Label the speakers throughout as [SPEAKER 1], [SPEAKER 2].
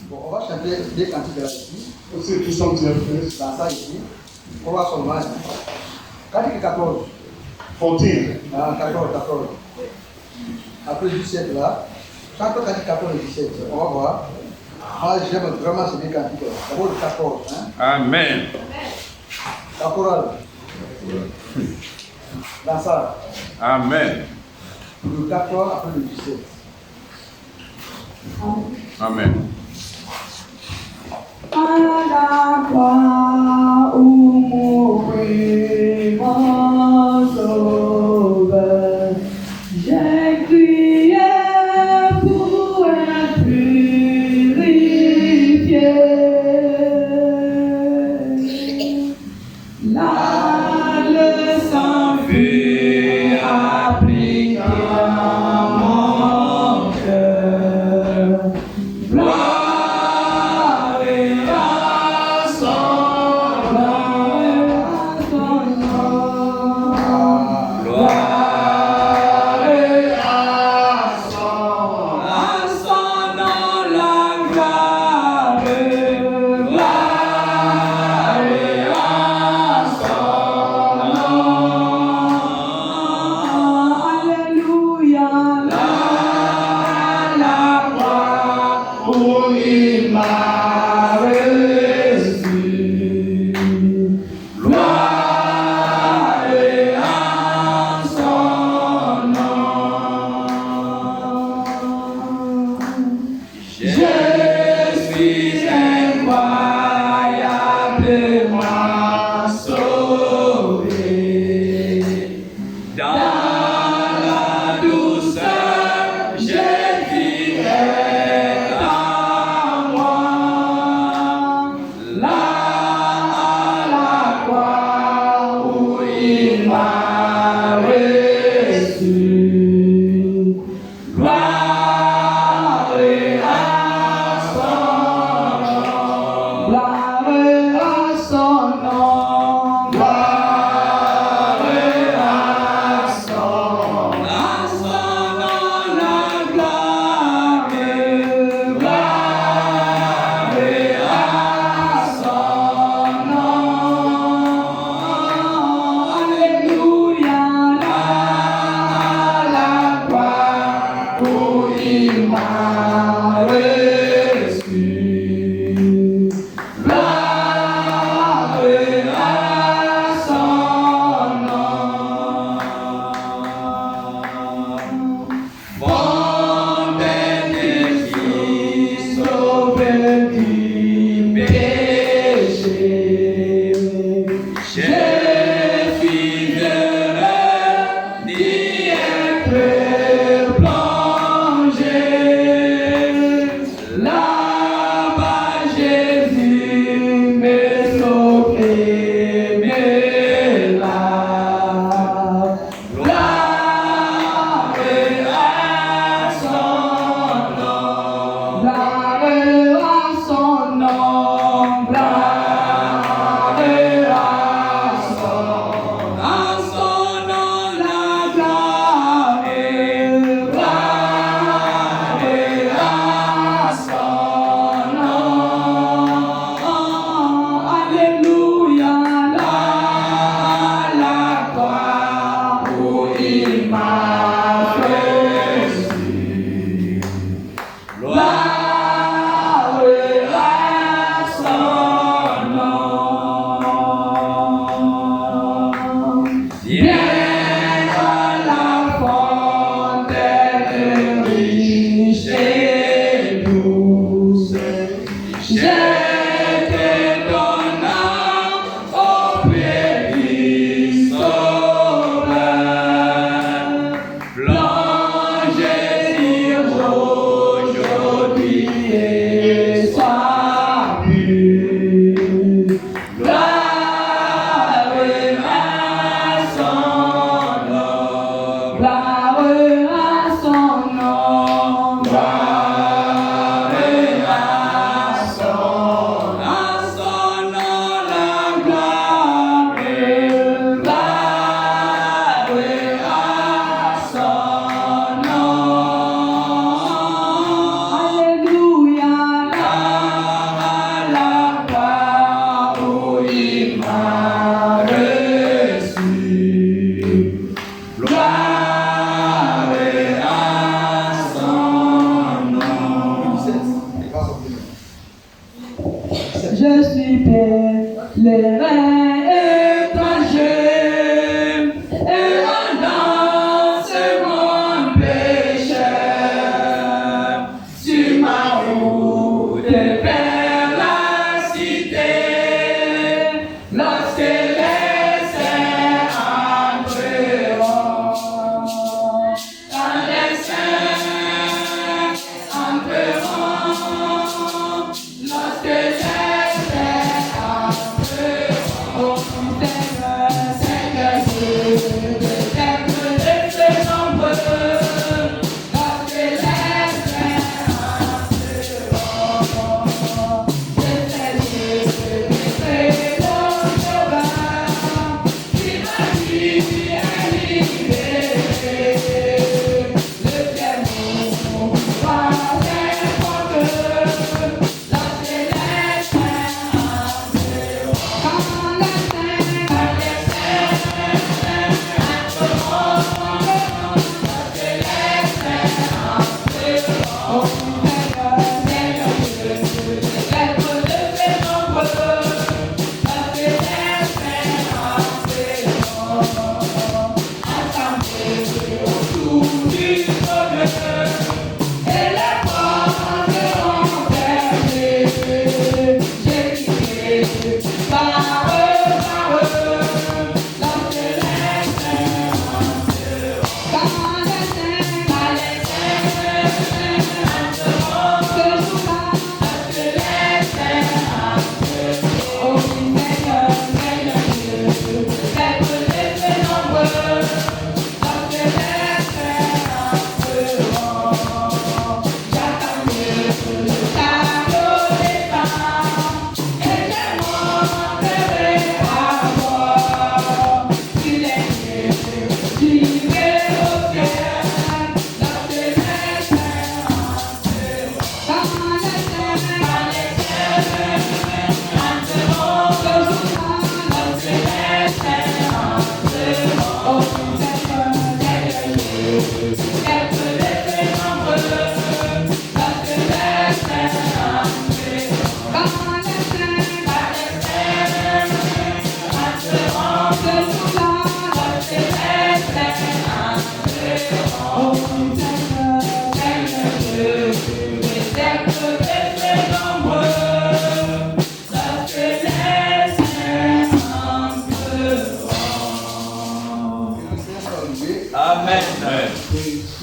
[SPEAKER 1] Bon, on va chanter des cantiques là-dessus.
[SPEAKER 2] Let's sing two songs here first.
[SPEAKER 1] Dans ça ici. On va seulement. Cantique 14.
[SPEAKER 2] 14.
[SPEAKER 1] 14. Après 17 là. Chante le cantique 14 et 17. On va voir. Moi, j'aime vraiment ces deux cantiques. D'abord le 14. Hein?
[SPEAKER 3] Amen.
[SPEAKER 1] La chorale. Dans ça.
[SPEAKER 3] Amen.
[SPEAKER 1] Le 14 après le 17.
[SPEAKER 3] Amen.
[SPEAKER 4] À la croix où mourit mon sauveur, j'ai crié pour être purifié. Là, le sang fut appliqué à mon cœur. Gloire à son nom. Gloire à son nom, la gloire. Gloire à son nom. Alléluia. La croix où il m'a reçu. Gloire à son nom. Je suis incroyablement sauvé. Dans la douceur, Jésus est en moi. Là à la croix où il m'a reçu. Gloire à son nom. Gloire à son nom. Gloire à son nom. À son nom la gloire. Gloire à son nom. Alléluia. La croix où il m'a reçu. Gloire à son nom. Fontaine qui sauve du péché. Je suis heureux d'y être plongé. Là-bas, Jésus me sauve et me lave. Gloire à son nom. Gloire à son nom. Gloire à son nom, la gloire. Gloire à son nom. Alléluia. La croix où il m'a reçu. Gloire à son nom. Viens à la fontaine riche et douce. Je te donne auprès du Sauveur. Plongez aujourd'hui et sois pur. Gloire à son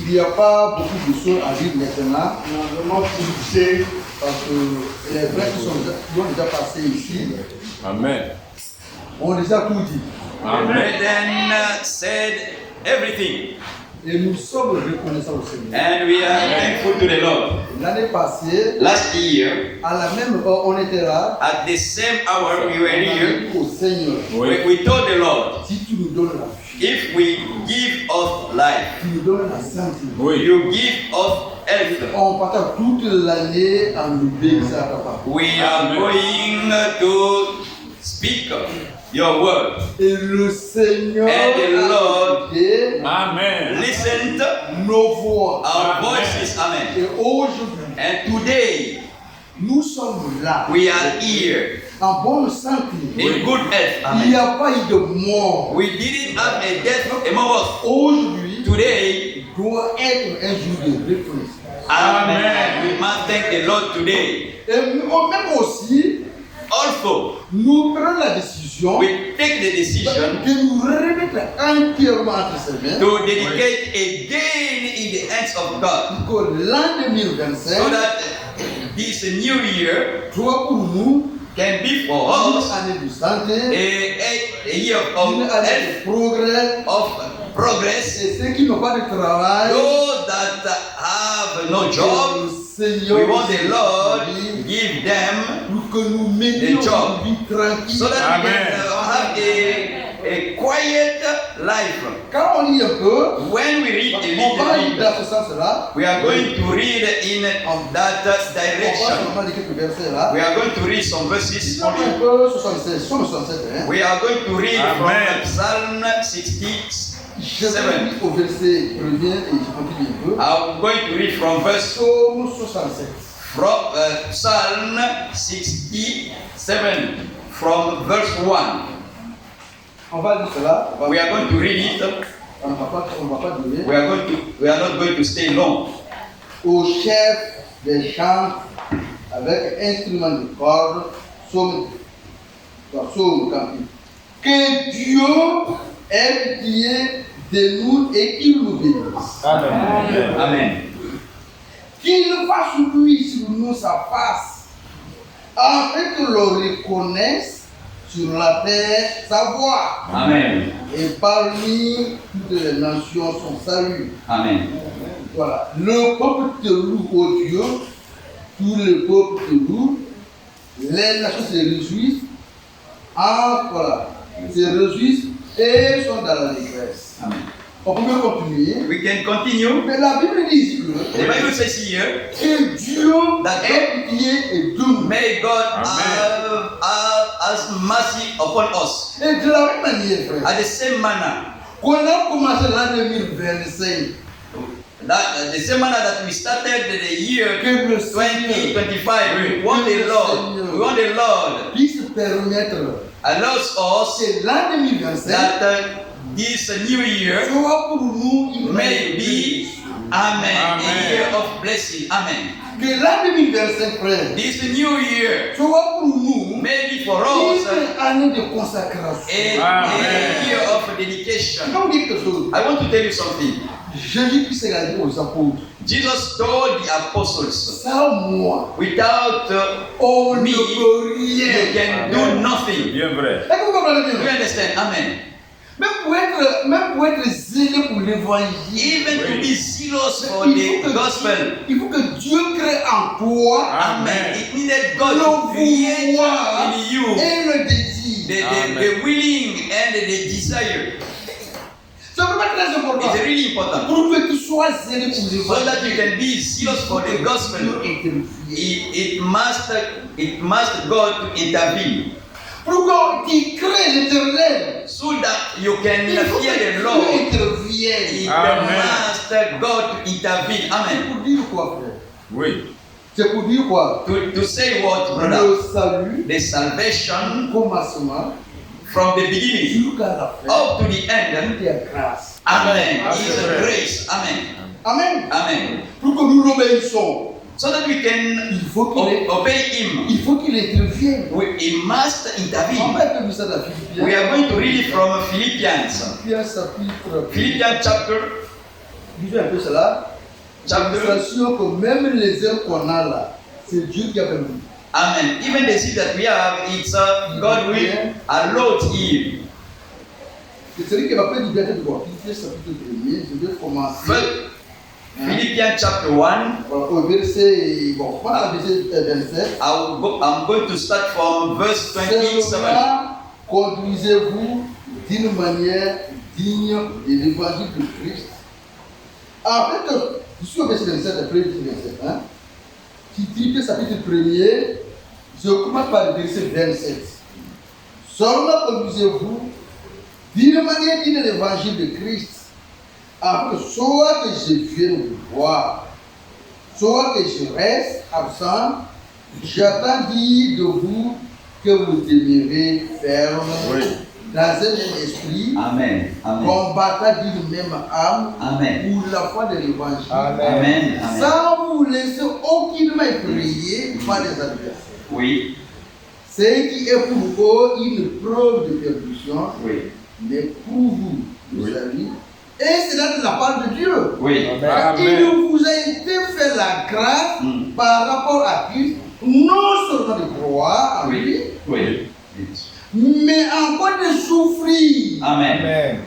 [SPEAKER 1] Il n'y a pas beaucoup de choses à dire maintenant, parce que les frères qui ont déjà passé ici,
[SPEAKER 3] Amen.
[SPEAKER 1] ont déjà tout dit.
[SPEAKER 3] Amen.
[SPEAKER 5] Then said everything.
[SPEAKER 1] Et nous sommes reconnaissants au Seigneur.
[SPEAKER 5] And we are thankful to the Lord.
[SPEAKER 1] L'année passée,
[SPEAKER 5] Last year,
[SPEAKER 1] à la même heure, on était là.
[SPEAKER 5] at the same hour we were
[SPEAKER 1] On a
[SPEAKER 5] here,
[SPEAKER 1] dit au Seigneur,
[SPEAKER 5] we told the Lord,
[SPEAKER 1] si tu nous donnes la vie,
[SPEAKER 5] if we give us life,
[SPEAKER 1] tu nous donnes la santé,
[SPEAKER 3] Oui.
[SPEAKER 5] you give us health.
[SPEAKER 1] on partage toute l'année en obéissant à ta parole.
[SPEAKER 5] We are going to speak your word.
[SPEAKER 1] Et le Seigneur
[SPEAKER 5] And the Lord-
[SPEAKER 1] a écouté
[SPEAKER 3] Amen.
[SPEAKER 5] Listen to
[SPEAKER 1] nos voix.
[SPEAKER 5] our voices. Amen.
[SPEAKER 1] Et aujourd'hui,
[SPEAKER 5] And today,
[SPEAKER 1] nous sommes là,
[SPEAKER 5] we are here
[SPEAKER 1] en bonne santé.
[SPEAKER 5] in good health.
[SPEAKER 1] Il n'y
[SPEAKER 5] Amen.
[SPEAKER 1] a pas eu de mort.
[SPEAKER 5] We didn't have a death among us.
[SPEAKER 1] Aujourd'hui
[SPEAKER 5] Today,
[SPEAKER 1] doit être un jour de reconnaissance.
[SPEAKER 5] Amen. We must thank the Lord today.
[SPEAKER 1] Et même aussi,
[SPEAKER 5] Also,
[SPEAKER 1] nous prenons la décision
[SPEAKER 5] we take the decision
[SPEAKER 1] de nous remettre entièrement entre ses mains
[SPEAKER 5] to dedicate again in the hands of God,
[SPEAKER 1] pour que l'an
[SPEAKER 5] so
[SPEAKER 1] 2025
[SPEAKER 5] that this new year
[SPEAKER 1] soit pour nous
[SPEAKER 5] can be for
[SPEAKER 1] une
[SPEAKER 5] us
[SPEAKER 1] année de santé,
[SPEAKER 5] a year
[SPEAKER 1] une
[SPEAKER 5] of
[SPEAKER 1] année
[SPEAKER 5] health,
[SPEAKER 1] de progrès.
[SPEAKER 5] of progress.
[SPEAKER 1] Et ceux qui n'ont pas de travail,
[SPEAKER 5] Those that have no
[SPEAKER 1] que
[SPEAKER 5] job,
[SPEAKER 1] le Seigneur
[SPEAKER 5] we want the Lord
[SPEAKER 1] nous
[SPEAKER 5] give them
[SPEAKER 1] pour que nous menions
[SPEAKER 5] the job.
[SPEAKER 1] une vie tranquille.
[SPEAKER 5] so that we
[SPEAKER 3] Amen.
[SPEAKER 5] can have a quiet life.
[SPEAKER 1] Quand on lit un peu,
[SPEAKER 5] When we read a
[SPEAKER 1] on va lire
[SPEAKER 5] little bit,
[SPEAKER 1] dans ce sens-là.
[SPEAKER 5] we are going to read in that
[SPEAKER 1] On va
[SPEAKER 5] direction.
[SPEAKER 1] seulement lire quelques versets là.
[SPEAKER 5] We are going to read some verses
[SPEAKER 1] Nous sommes un
[SPEAKER 5] only.
[SPEAKER 1] peu 76, Somme 67. Hein.
[SPEAKER 5] We are going to read
[SPEAKER 3] Amen.
[SPEAKER 5] from Psalm 67.
[SPEAKER 1] Je vais lire au verset 1er et je continue un peu.
[SPEAKER 5] I'm going to read from verse
[SPEAKER 1] Psaume 67.
[SPEAKER 5] from Psalm 67 from verse 1.
[SPEAKER 1] On va lire cela.
[SPEAKER 5] We are going to read it.
[SPEAKER 1] On ne va pas durer.
[SPEAKER 5] We are not going to stay long.
[SPEAKER 1] Au chef des chants avec instrument de corde, psaume cantique. Que Dieu ait pitié de nous et qu'il nous bénisse.
[SPEAKER 3] Amen.
[SPEAKER 5] Amen.
[SPEAKER 1] Qu'il fasse luire sur nous sa face, afin que l'on reconnaisse sur la terre sa voix,
[SPEAKER 5] Amen.
[SPEAKER 1] et parmi toutes les nations son salut.
[SPEAKER 5] Amen.
[SPEAKER 1] Voilà. Le peuple te loue, ô Dieu, tout le peuple te loue, les nations se réjouissent, voilà, se réjouissent et sont dans l'allégresse.
[SPEAKER 5] Amen.
[SPEAKER 1] On peut continuer.
[SPEAKER 5] We can continue.
[SPEAKER 1] Mais la Bible dit
[SPEAKER 5] The
[SPEAKER 1] que
[SPEAKER 5] Bible says here,
[SPEAKER 1] Dieu
[SPEAKER 5] That
[SPEAKER 1] est pitié et doux.
[SPEAKER 5] may God
[SPEAKER 3] Amen.
[SPEAKER 5] have mercy upon us.
[SPEAKER 1] Et de la même manière, frère,
[SPEAKER 5] At the same manner,
[SPEAKER 1] qu'on a commencé l'an 2025,
[SPEAKER 5] the same manner that we started the year
[SPEAKER 1] que le Seigneur
[SPEAKER 5] 2025, we want the Lord
[SPEAKER 1] puisse permettre
[SPEAKER 5] allows us
[SPEAKER 1] que l'an 2025
[SPEAKER 5] that this new year
[SPEAKER 1] soit pour nous une
[SPEAKER 5] may
[SPEAKER 1] année de
[SPEAKER 5] be,
[SPEAKER 1] bénédiction.
[SPEAKER 5] amen, a
[SPEAKER 3] Amen.
[SPEAKER 5] year of blessing, amen.
[SPEAKER 1] Que l'an 2025, frère,
[SPEAKER 5] This new year
[SPEAKER 1] soit pour nous
[SPEAKER 5] may be for us
[SPEAKER 1] une année de consacration.
[SPEAKER 5] a
[SPEAKER 3] Amen.
[SPEAKER 5] year of
[SPEAKER 1] Je
[SPEAKER 5] dedication.
[SPEAKER 1] vais vous dire quelque chose.
[SPEAKER 5] I want to tell you something.
[SPEAKER 1] Jésus-Christ a dit aux apôtres,
[SPEAKER 5] Jesus told the apostles,
[SPEAKER 1] sans moi,
[SPEAKER 5] without
[SPEAKER 1] on
[SPEAKER 5] me,
[SPEAKER 1] ne peut
[SPEAKER 5] you
[SPEAKER 1] rien.
[SPEAKER 5] can do nothing.
[SPEAKER 3] Bien vrai.
[SPEAKER 1] Est-ce que vous comprenez
[SPEAKER 5] Do you
[SPEAKER 1] bien?
[SPEAKER 5] understand? Amen.
[SPEAKER 1] Même pour être zélé pour l'évangile,
[SPEAKER 5] Even to be zealous for
[SPEAKER 1] il faut
[SPEAKER 5] the gospel.
[SPEAKER 1] il faut que Dieu crée en toi
[SPEAKER 5] Amen. It needed God
[SPEAKER 1] le
[SPEAKER 5] to create
[SPEAKER 1] vouloir
[SPEAKER 5] in you
[SPEAKER 1] et le désir.
[SPEAKER 5] the willing and the desire.
[SPEAKER 1] C'est vraiment très important.
[SPEAKER 5] It's really important.
[SPEAKER 1] Pour que tu sois zélé pour
[SPEAKER 5] So that you
[SPEAKER 1] l'évangile,
[SPEAKER 5] can be zealous for the gospel,
[SPEAKER 1] intervienne.
[SPEAKER 5] it must God to intervene.
[SPEAKER 1] Pour que tu crées l'éternel,
[SPEAKER 5] So that you can
[SPEAKER 1] il faut
[SPEAKER 5] fear
[SPEAKER 1] que
[SPEAKER 5] the
[SPEAKER 1] Dieu
[SPEAKER 5] Lord.
[SPEAKER 1] intervienne.
[SPEAKER 5] It
[SPEAKER 3] Amen.
[SPEAKER 5] must God to intervene.
[SPEAKER 1] C'est
[SPEAKER 5] Amen.
[SPEAKER 1] pour dire quoi, frère?
[SPEAKER 3] Oui.
[SPEAKER 1] C'est pour dire quoi?
[SPEAKER 5] To say what, brother?
[SPEAKER 1] Le salut,
[SPEAKER 5] The salvation
[SPEAKER 1] commencement,
[SPEAKER 5] from the beginning
[SPEAKER 1] jusqu'à la fin,
[SPEAKER 5] up to the end.
[SPEAKER 1] tout est grâce.
[SPEAKER 5] Amen.
[SPEAKER 3] Amen.
[SPEAKER 5] Is a grace. Amen.
[SPEAKER 1] Amen.
[SPEAKER 5] Amen.
[SPEAKER 1] Pour que nous l'obéissons,
[SPEAKER 5] So that we can
[SPEAKER 1] il faut qu'il
[SPEAKER 5] obey Him.
[SPEAKER 1] intervienne.
[SPEAKER 5] He must
[SPEAKER 1] On
[SPEAKER 5] intervene.
[SPEAKER 1] va étudier ça dans Philippiens.
[SPEAKER 5] We are going to read it from Philippians.
[SPEAKER 1] Philippiens chapitre.
[SPEAKER 5] Philippians chapter.
[SPEAKER 1] Lisez un peu cela.
[SPEAKER 5] Chapter.
[SPEAKER 1] Sachant que même les œuvres qu'on a là, c'est Dieu qui a permis.
[SPEAKER 5] Amen. Even the seed that we have, it's God will allot Him.
[SPEAKER 1] C'est celui qui m'a fait du bien de voir. Philippiens chapitre 1er, je vais commencer.
[SPEAKER 5] First, Philippians chapter 1.
[SPEAKER 1] Voilà, au verset, bon, pas le verset 27.
[SPEAKER 5] I'm going to start from verse 27.
[SPEAKER 1] Seulement, conduisez-vous d'une manière digne de l'évangile de Christ. En fait, je suis au verset 27, après le verset 27. Hein? Philippiens chapitre 1er, je commence par le verset 27. Seulement conduisez-vous d'une manière digne de l'évangile de Christ, afin que soit que je vienne vous voir, soit que je reste absent, j'attends dire de vous que vous demeurez ferme
[SPEAKER 3] Oui.
[SPEAKER 1] dans un même esprit,
[SPEAKER 5] Amen. Amen.
[SPEAKER 1] combattant d'une même âme
[SPEAKER 5] Amen.
[SPEAKER 1] pour la foi de l'évangile,
[SPEAKER 5] Amen. Amen.
[SPEAKER 1] sans vous laisser aucunement effrayer par les adversaires.
[SPEAKER 5] Oui.
[SPEAKER 1] Ce qui est pour eux une preuve de perdition,
[SPEAKER 5] Oui.
[SPEAKER 1] mais pour vous, vous
[SPEAKER 3] Oui.
[SPEAKER 1] savez, et c'est là de la part de Dieu.
[SPEAKER 5] Oui.
[SPEAKER 1] Il vous a été fait la grâce
[SPEAKER 5] Mm.
[SPEAKER 1] par rapport à Christ, non seulement de croire en lui,
[SPEAKER 5] Oui. Oui.
[SPEAKER 1] mais encore de souffrir.
[SPEAKER 5] Amen.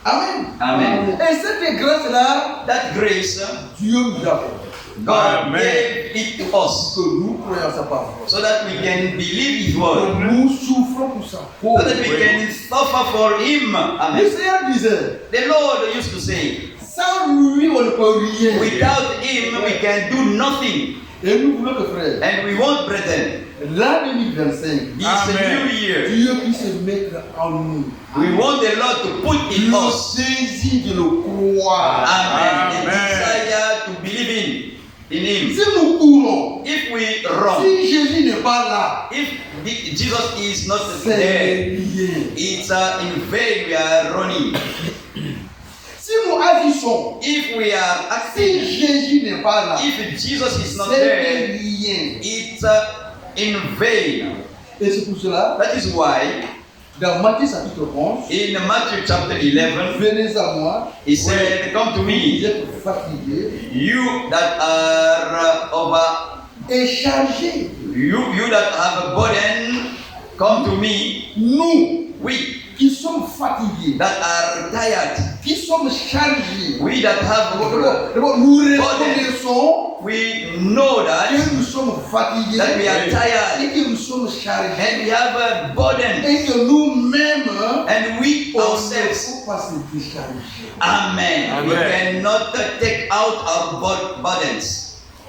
[SPEAKER 1] Amen.
[SPEAKER 5] Amen.
[SPEAKER 1] Et cette grâce-là,
[SPEAKER 5] That grace,
[SPEAKER 1] Dieu nous a fait.
[SPEAKER 5] God
[SPEAKER 3] Amen.
[SPEAKER 5] gave it to us
[SPEAKER 1] Que nous croyons sa parole.
[SPEAKER 5] so that we can believe His
[SPEAKER 1] Que
[SPEAKER 5] word,
[SPEAKER 1] nous souffrons pour sa
[SPEAKER 5] so
[SPEAKER 1] cause.
[SPEAKER 5] that we can suffer for Him.
[SPEAKER 1] Le
[SPEAKER 5] Amen.
[SPEAKER 1] Seigneur disait,
[SPEAKER 5] The Lord used to say,
[SPEAKER 1] sans lui, on ne peut rien.
[SPEAKER 5] without Him we can do nothing.
[SPEAKER 1] Et nous voulons que, frère,
[SPEAKER 5] And we want, brethren,
[SPEAKER 1] l'an 2025,
[SPEAKER 5] this
[SPEAKER 3] Amen.
[SPEAKER 5] new year,
[SPEAKER 1] Dieu puisse mettre en nous
[SPEAKER 5] we want the Lord to put in
[SPEAKER 1] le
[SPEAKER 5] us,
[SPEAKER 1] désir de le croire.
[SPEAKER 5] amen, the
[SPEAKER 3] Amen.
[SPEAKER 5] desire to believe in Him.
[SPEAKER 1] Si nous courons,
[SPEAKER 5] If we run,
[SPEAKER 1] si Jésus n'est pas là,
[SPEAKER 5] if Jesus is not
[SPEAKER 1] c'est
[SPEAKER 5] there,
[SPEAKER 1] rien.
[SPEAKER 5] it's in vain we are running.
[SPEAKER 1] Si nous agissons,
[SPEAKER 5] If we are
[SPEAKER 1] si
[SPEAKER 5] acting,
[SPEAKER 1] Jésus n'est pas là,
[SPEAKER 5] if Jesus is not
[SPEAKER 1] c'est
[SPEAKER 5] there,
[SPEAKER 1] rien.
[SPEAKER 5] it's in vain.
[SPEAKER 1] Et c'est pour cela,
[SPEAKER 5] That is why
[SPEAKER 1] dans Matthieu chapitre 11,
[SPEAKER 5] in Matthew chapter 11,
[SPEAKER 1] venez à moi,
[SPEAKER 5] He said, "Come to
[SPEAKER 1] vous
[SPEAKER 5] me,
[SPEAKER 1] êtes fatigués
[SPEAKER 5] you that are
[SPEAKER 1] et chargés.
[SPEAKER 5] you that have a burden, come to me.
[SPEAKER 1] Nous
[SPEAKER 5] We
[SPEAKER 1] qui sommes fatigués,
[SPEAKER 5] that are tired,
[SPEAKER 1] qui sommes chargés.
[SPEAKER 5] we that have
[SPEAKER 1] D'abord, nous reconnaissons
[SPEAKER 5] we know that
[SPEAKER 1] que nous sommes fatigués
[SPEAKER 5] we are tired
[SPEAKER 1] et que nous sommes chargés
[SPEAKER 5] and we have a burden
[SPEAKER 1] et que nous-mêmes
[SPEAKER 5] and we
[SPEAKER 1] on ne
[SPEAKER 5] ourselves.
[SPEAKER 1] peut pas se décharger.
[SPEAKER 5] Amen. We
[SPEAKER 3] Amen.
[SPEAKER 5] cannot take out our burdens.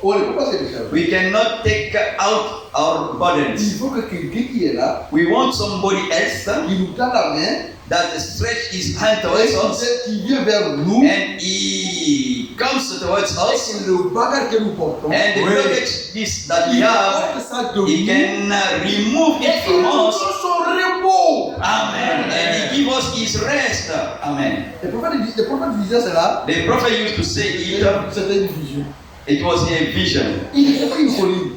[SPEAKER 1] On ne peut pas se décharger.
[SPEAKER 5] We cannot take out our
[SPEAKER 1] Il
[SPEAKER 5] burdens.
[SPEAKER 1] faut que quelqu'un qui est là,
[SPEAKER 5] We want somebody else
[SPEAKER 1] qui nous tend la main,
[SPEAKER 5] that stretch his hand
[SPEAKER 1] et
[SPEAKER 5] towards us
[SPEAKER 1] qui vient vers nous,
[SPEAKER 5] and he comes towards us
[SPEAKER 1] et le bagage que nous portons,
[SPEAKER 5] and the
[SPEAKER 3] Oui.
[SPEAKER 5] luggage this that
[SPEAKER 1] il
[SPEAKER 5] we have,
[SPEAKER 1] porte ça de
[SPEAKER 5] he
[SPEAKER 1] nous,
[SPEAKER 5] can remove
[SPEAKER 1] et
[SPEAKER 5] it
[SPEAKER 1] il
[SPEAKER 5] from
[SPEAKER 1] nous donne
[SPEAKER 5] us.
[SPEAKER 1] son repos.
[SPEAKER 5] Amen. And he give us his rest. Amen.
[SPEAKER 1] Le prophète disait cela,
[SPEAKER 5] The prophet used to say it.
[SPEAKER 1] c'était une vision.
[SPEAKER 5] It was a vision.
[SPEAKER 1] Il grimpait une colline.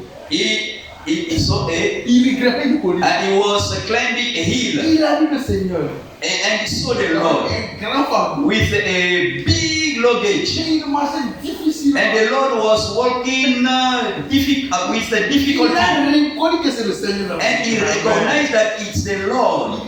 [SPEAKER 5] He saw it
[SPEAKER 1] Il grimpait une colline.
[SPEAKER 5] and he was climbing a hill
[SPEAKER 1] Il a vu le Seigneur.
[SPEAKER 5] and he saw the Lord
[SPEAKER 1] Un grand fardeau.
[SPEAKER 5] with a big luggage.
[SPEAKER 1] Il marchait difficilement.
[SPEAKER 5] And the Lord was walking with a
[SPEAKER 1] Il
[SPEAKER 5] difficulty.
[SPEAKER 1] a reconnu que c'est le Seigneur.
[SPEAKER 5] And he recognized that it's the Lord.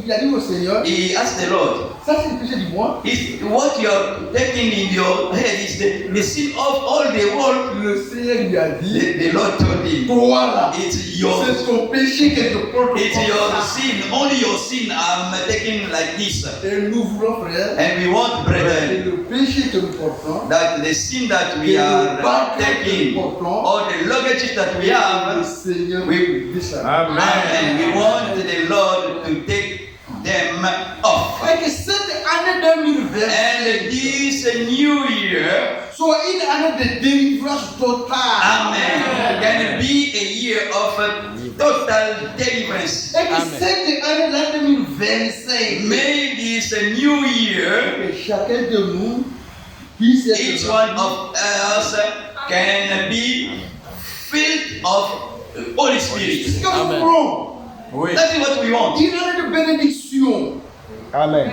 [SPEAKER 1] Il a dit au Seigneur,
[SPEAKER 5] He asked the Lord,
[SPEAKER 1] ça c'est le péché du moi.
[SPEAKER 5] what you're taking in your head is the sin of all the world.
[SPEAKER 1] Le Seigneur lui a dit,
[SPEAKER 5] The Lord told him,
[SPEAKER 1] toi là,
[SPEAKER 5] it's your
[SPEAKER 1] c'est ton péché que je porte.
[SPEAKER 5] It's your sin, only your sin I'm taking like this.
[SPEAKER 1] Et nous voulons, frère,
[SPEAKER 5] And we want,
[SPEAKER 1] que
[SPEAKER 5] brethren,
[SPEAKER 1] le péché que nous portons,
[SPEAKER 5] that the sin that we are taking, or the luggage that we
[SPEAKER 1] le
[SPEAKER 5] have,
[SPEAKER 1] Seigneur
[SPEAKER 5] we-
[SPEAKER 1] décharge.
[SPEAKER 3] Amen.
[SPEAKER 5] and we want the Lord to take them off.
[SPEAKER 1] Et que cette année 2020
[SPEAKER 5] And this new year,
[SPEAKER 1] soit une année de délivrance totale.
[SPEAKER 5] amen, can be a year of total deliverance.
[SPEAKER 1] Et que cette année là 2025,
[SPEAKER 5] May this new year,
[SPEAKER 1] que chacun de nous puisse
[SPEAKER 5] each
[SPEAKER 1] être
[SPEAKER 5] one of us can be filled of Holy
[SPEAKER 1] ce
[SPEAKER 5] Spirit.
[SPEAKER 1] que nous voulons.
[SPEAKER 3] Oui.
[SPEAKER 5] That's what we want.
[SPEAKER 1] Une année de bénédiction.
[SPEAKER 3] Amen.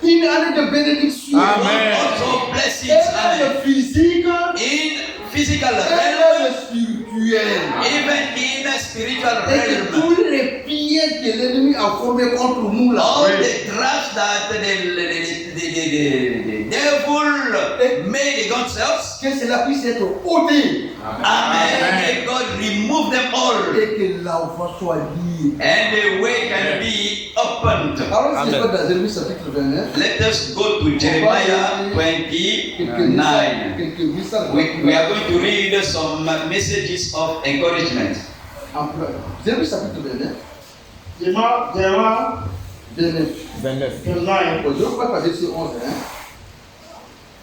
[SPEAKER 1] Une année de bénédiction.
[SPEAKER 3] Amen.
[SPEAKER 5] Also blessings,
[SPEAKER 1] Et
[SPEAKER 5] amen.
[SPEAKER 1] le physique,
[SPEAKER 5] In physical
[SPEAKER 1] et
[SPEAKER 5] realm,
[SPEAKER 1] le spirituel.
[SPEAKER 5] even in a spiritual
[SPEAKER 1] Et que
[SPEAKER 5] realm.
[SPEAKER 1] tous les pièges que l'ennemi a formés contre nous là,
[SPEAKER 5] All the traps that the devil made against us,
[SPEAKER 1] que cela puisse être ôté.
[SPEAKER 5] amen. May God remove them all.
[SPEAKER 1] Et que la voie soit liée.
[SPEAKER 5] And the way can be opened.
[SPEAKER 1] Alors, si je
[SPEAKER 3] Amen.
[SPEAKER 1] vais dans Jérémie chapitre 29,
[SPEAKER 5] Let us go to Jeremiah 29.
[SPEAKER 1] quelques messages.
[SPEAKER 5] We are going to read some messages of encouragement.
[SPEAKER 1] Jérémie chapitre 29.
[SPEAKER 2] Jeremiah
[SPEAKER 1] 29.
[SPEAKER 3] 29.
[SPEAKER 2] 29,
[SPEAKER 1] Je crois pas verset 11. Hein?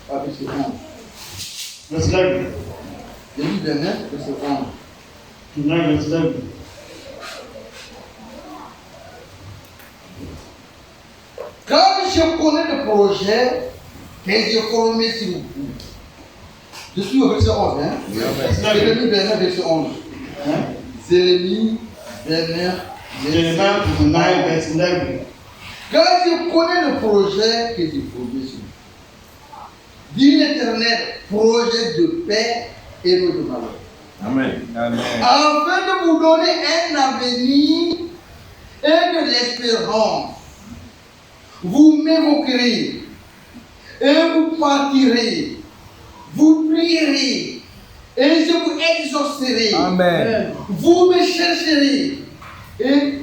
[SPEAKER 1] Pas verset 11.
[SPEAKER 2] verse 11.
[SPEAKER 1] Jérémie 29, verset 11.
[SPEAKER 2] 29, verse 11.
[SPEAKER 1] Car je connais le projet que j'ai formé sur vous. Je suis au verset 11. Hein? Jérémie 29, verset 11. Hein? Jérémie 29,
[SPEAKER 2] Jeremiah 29, verse 11.
[SPEAKER 1] car je connais le projet que j'ai formé sur vous. Dit l'Éternel, projet de paix et non de malheur.
[SPEAKER 3] Amen. Amen.
[SPEAKER 1] Afin de vous donner un avenir et de l'espérance. Vous m'évoquerez et vous partirez. Vous prierez et je vous exaucerai.
[SPEAKER 3] Amen.
[SPEAKER 1] Vous me chercherez et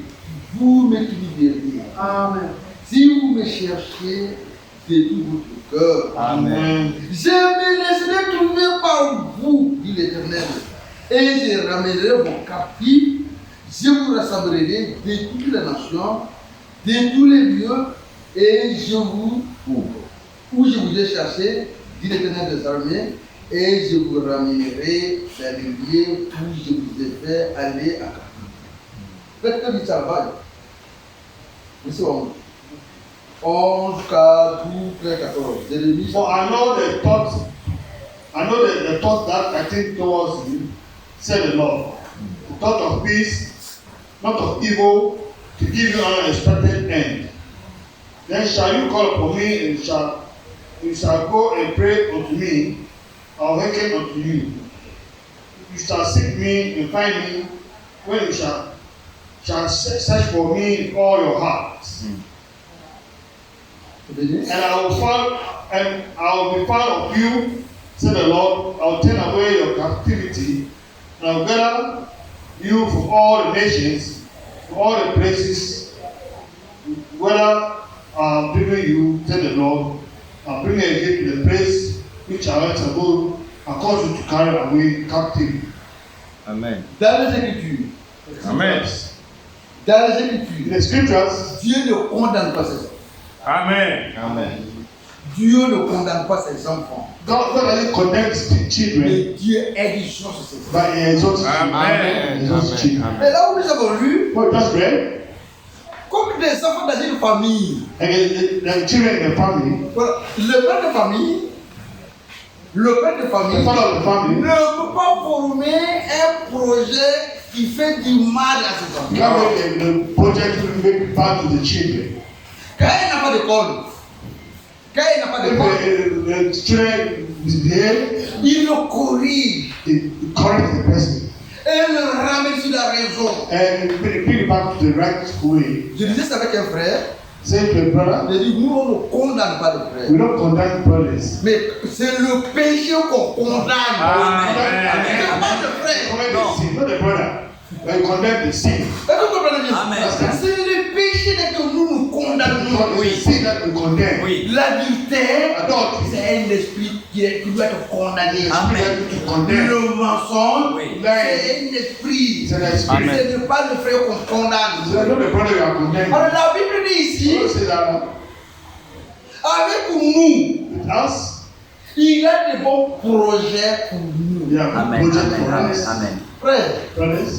[SPEAKER 1] vous me trouverez. Amen. Si vous me cherchez de tout votre cœur.
[SPEAKER 3] Amen.
[SPEAKER 1] Je me laisserai trouver par vous, dit l'Éternel, et je ramènerai vos captifs. Je vous rassemblerai de toutes les nations, de tous les lieux, et je vous où je vous ai cherché, dit l'Éternel des armées, et je vous ramènerai vers le lieu où je vous ai fait aller à captivité. Faites du travail. Verset 11. 11, 4, 12, 14. Jérémie.
[SPEAKER 2] For I know the thoughts that I think towards you, said the Lord. The thought of peace, not of evil, to give you an unexpected end. Then shall you call upon me, and you shall go and pray unto me, I'll hearken unto you. You shall seek me and find me when you shall search for me with all your heart. And I will and I'll be part of you, said the Lord. I'll turn away your captivity, and I'll gather you from all the nations, from all the places, whether I'm bringing you, said the Lord, I'll bring you again to the place which I went to go, and cause you to carry away captive.
[SPEAKER 3] Amen.
[SPEAKER 1] Dans les Écritures,
[SPEAKER 3] Amen.
[SPEAKER 1] dans les
[SPEAKER 2] In
[SPEAKER 1] Écritures,
[SPEAKER 2] the scriptures,
[SPEAKER 1] Dieu ne condamne pas ses enfants.
[SPEAKER 3] Amen. Amen.
[SPEAKER 1] Dieu ne condamne pas ses enfants.
[SPEAKER 2] God only condemns the children,
[SPEAKER 1] Mais Dieu exauce ses enfants.
[SPEAKER 2] but He exalts
[SPEAKER 3] Amen.
[SPEAKER 2] He exalts children.
[SPEAKER 1] Et là où nous avons lu,
[SPEAKER 2] What we just read,
[SPEAKER 1] comme des enfants dans une famille,
[SPEAKER 2] and the children in the family,
[SPEAKER 1] voilà, le père de famille,
[SPEAKER 2] the father of the family,
[SPEAKER 1] ne peut pas former un projet qui fait du mal à ses enfants.
[SPEAKER 2] you have the project to make bad to the children.
[SPEAKER 1] Quand il n'a pas d'école, quand il n'a pas d'école,
[SPEAKER 2] If the children is there,
[SPEAKER 1] il le corrige
[SPEAKER 2] he corrects the person
[SPEAKER 1] et le ramène sur la raison.
[SPEAKER 2] and bring it back to the right way.
[SPEAKER 1] Je disais ça avec un frère,
[SPEAKER 2] Say to a brother,
[SPEAKER 1] je dis nous on ne condamne pas le frère,
[SPEAKER 2] we don't condemn brothers.
[SPEAKER 1] mais c'est le péché qu'on condamne.
[SPEAKER 3] Amen.
[SPEAKER 1] C'est pas le frère.
[SPEAKER 2] Condemn the sin, not the brother. We condemn the sin.
[SPEAKER 1] Est-ce que vous comprenez bien?
[SPEAKER 5] Amen.
[SPEAKER 1] C'est le péché que nous nous condamnons.
[SPEAKER 2] It's the sin that we condemn.
[SPEAKER 5] Oui.
[SPEAKER 1] L'adultère,
[SPEAKER 2] Adultery,
[SPEAKER 1] c'est un esprit qui doit être condamné.
[SPEAKER 5] Amen.
[SPEAKER 2] to condemn.
[SPEAKER 1] Le mensonge,
[SPEAKER 5] Oui.
[SPEAKER 1] c'est un esprit.
[SPEAKER 2] It's an esprit.
[SPEAKER 3] Amen.
[SPEAKER 1] Ce n'est pas le frère qu'on
[SPEAKER 2] So
[SPEAKER 1] condamne.
[SPEAKER 2] not the brother you are condemning.
[SPEAKER 1] Alors la Bible dit ici,
[SPEAKER 2] God say that
[SPEAKER 1] avec nous,
[SPEAKER 2] with us,
[SPEAKER 1] il a de bons projets pour nous.
[SPEAKER 2] we have a
[SPEAKER 5] Amen.
[SPEAKER 2] project
[SPEAKER 5] Amen.
[SPEAKER 2] for
[SPEAKER 5] Amen.
[SPEAKER 2] us.
[SPEAKER 5] Amen.
[SPEAKER 1] Frère,
[SPEAKER 2] Brothers,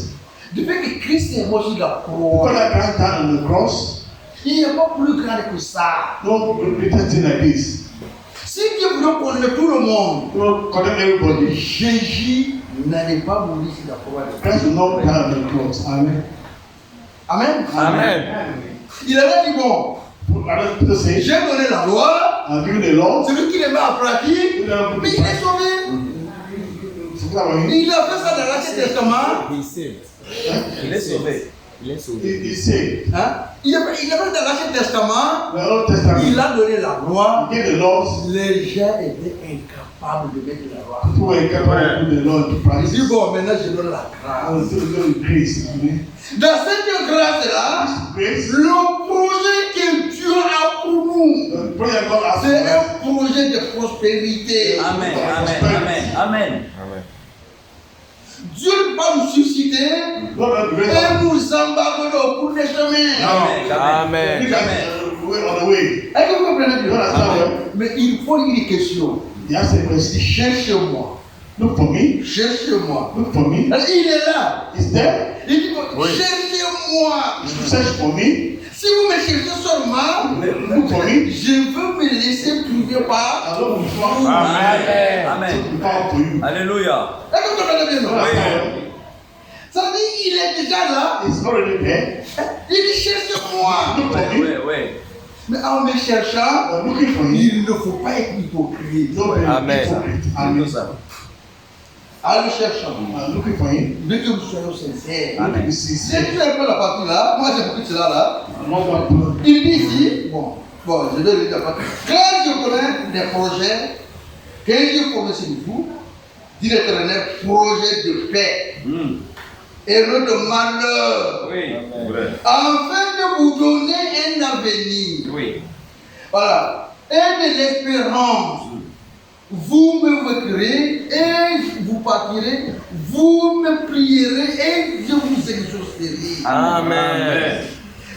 [SPEAKER 1] depuis que Christ est mort sur la
[SPEAKER 2] the
[SPEAKER 1] croix,
[SPEAKER 2] Father Christ died on the cross.
[SPEAKER 1] il n'y a pas plus grand que ça.
[SPEAKER 2] No greater thing like this.
[SPEAKER 1] Si Dieu voulait condamner tout le monde,
[SPEAKER 2] No condemn everybody.
[SPEAKER 1] Jésus n'allait pas mourir sur la croix.
[SPEAKER 2] Christ will not die on the cross. Amen.
[SPEAKER 1] Amen.
[SPEAKER 3] Amen.
[SPEAKER 1] Il avait dit bon,
[SPEAKER 2] Other people say,
[SPEAKER 1] j'ai donné la loi,
[SPEAKER 2] I'll give you the law.
[SPEAKER 1] celui qui les met en pratique, mais il est sauvé.
[SPEAKER 2] Forget about him.
[SPEAKER 1] Il a fait ça dans l'Ancien Testament.
[SPEAKER 3] He saved.
[SPEAKER 5] Il est sauvé.
[SPEAKER 3] Il est sauvé.
[SPEAKER 2] He said,
[SPEAKER 1] Hein? Il a fait dans l'Ancien Testament,
[SPEAKER 2] the Old
[SPEAKER 1] il
[SPEAKER 2] Testament,
[SPEAKER 1] a donné la loi.
[SPEAKER 2] he gave the laws.
[SPEAKER 1] Les gens étaient incapables de mettre la loi.
[SPEAKER 2] People were capable of putting the law into
[SPEAKER 1] Il
[SPEAKER 2] practice.
[SPEAKER 1] dit bon, maintenant je donne la
[SPEAKER 2] I
[SPEAKER 1] grâce.
[SPEAKER 2] was still going grace. Amen.
[SPEAKER 1] Dans cette grâce-là,
[SPEAKER 2] Grace.
[SPEAKER 1] le projet que Dieu a pour nous,
[SPEAKER 2] The prayer God has
[SPEAKER 1] c'est
[SPEAKER 2] for us.
[SPEAKER 1] un projet de prospérité.
[SPEAKER 5] Amen. Amen. Amen. Amen.
[SPEAKER 3] Amen.
[SPEAKER 1] Dieu ne peut pas nous susciter
[SPEAKER 2] God has grace.
[SPEAKER 1] et nous embarquer au cours des chemins.
[SPEAKER 5] Amen.
[SPEAKER 3] Amen.
[SPEAKER 2] Look at the way on the way.
[SPEAKER 1] Est-ce que vous comprenez
[SPEAKER 2] You
[SPEAKER 1] bien?
[SPEAKER 2] understand well?
[SPEAKER 1] Mais il faut une question.
[SPEAKER 2] He asked a question.
[SPEAKER 1] Cherchez-moi.
[SPEAKER 2] Look for me.
[SPEAKER 1] Cherchez-moi.
[SPEAKER 2] Look for me.
[SPEAKER 1] Alors, il est là.
[SPEAKER 2] Is there?
[SPEAKER 1] Il dit
[SPEAKER 3] Oui.
[SPEAKER 1] cherchez-moi.
[SPEAKER 2] Search for me.
[SPEAKER 1] Si vous me cherchez seulement,
[SPEAKER 2] Look for me.
[SPEAKER 1] je veux me laisser trouver par.
[SPEAKER 2] I will be found.
[SPEAKER 5] Amen.
[SPEAKER 2] To
[SPEAKER 5] Amen.
[SPEAKER 2] be found for you.
[SPEAKER 5] Alléluia.
[SPEAKER 1] Est-ce que vous comprenez bien?
[SPEAKER 2] You
[SPEAKER 1] Non?
[SPEAKER 2] understand well?
[SPEAKER 1] Ça dit, il est déjà là.
[SPEAKER 2] It's already there.
[SPEAKER 1] Il dit cherchez-moi.
[SPEAKER 2] Look for
[SPEAKER 5] Oui,
[SPEAKER 2] me.
[SPEAKER 5] oui, oui.
[SPEAKER 1] Mais en me cherchant,
[SPEAKER 2] I'm looking for you.
[SPEAKER 1] il ne faut pas être hypocrite.
[SPEAKER 2] Don't be
[SPEAKER 3] Amen.
[SPEAKER 2] hypocrite.
[SPEAKER 5] C'est tout
[SPEAKER 2] Amen.
[SPEAKER 5] ça.
[SPEAKER 1] En le cherchant,
[SPEAKER 2] I'm looking for him.
[SPEAKER 1] dès que nous soyons sincères.
[SPEAKER 5] Amen.
[SPEAKER 2] You
[SPEAKER 1] Si
[SPEAKER 2] see,
[SPEAKER 1] tu un peu la partie là, moi j'ai beaucoup de cela là.
[SPEAKER 2] I'm not one to
[SPEAKER 1] Il dit ici, bon, je vais lire la partie. Quand je connais des projets, quand je connais sur vous, dit l'Éternel, projet de paix et non de malheur,
[SPEAKER 5] Oui.
[SPEAKER 1] afin de vous donner un avenir.
[SPEAKER 5] Oui.
[SPEAKER 1] Voilà. Et de l'espérance. Vous me voterez et vous partirez, vous me prierez et je vous exaucerai.
[SPEAKER 3] Amen.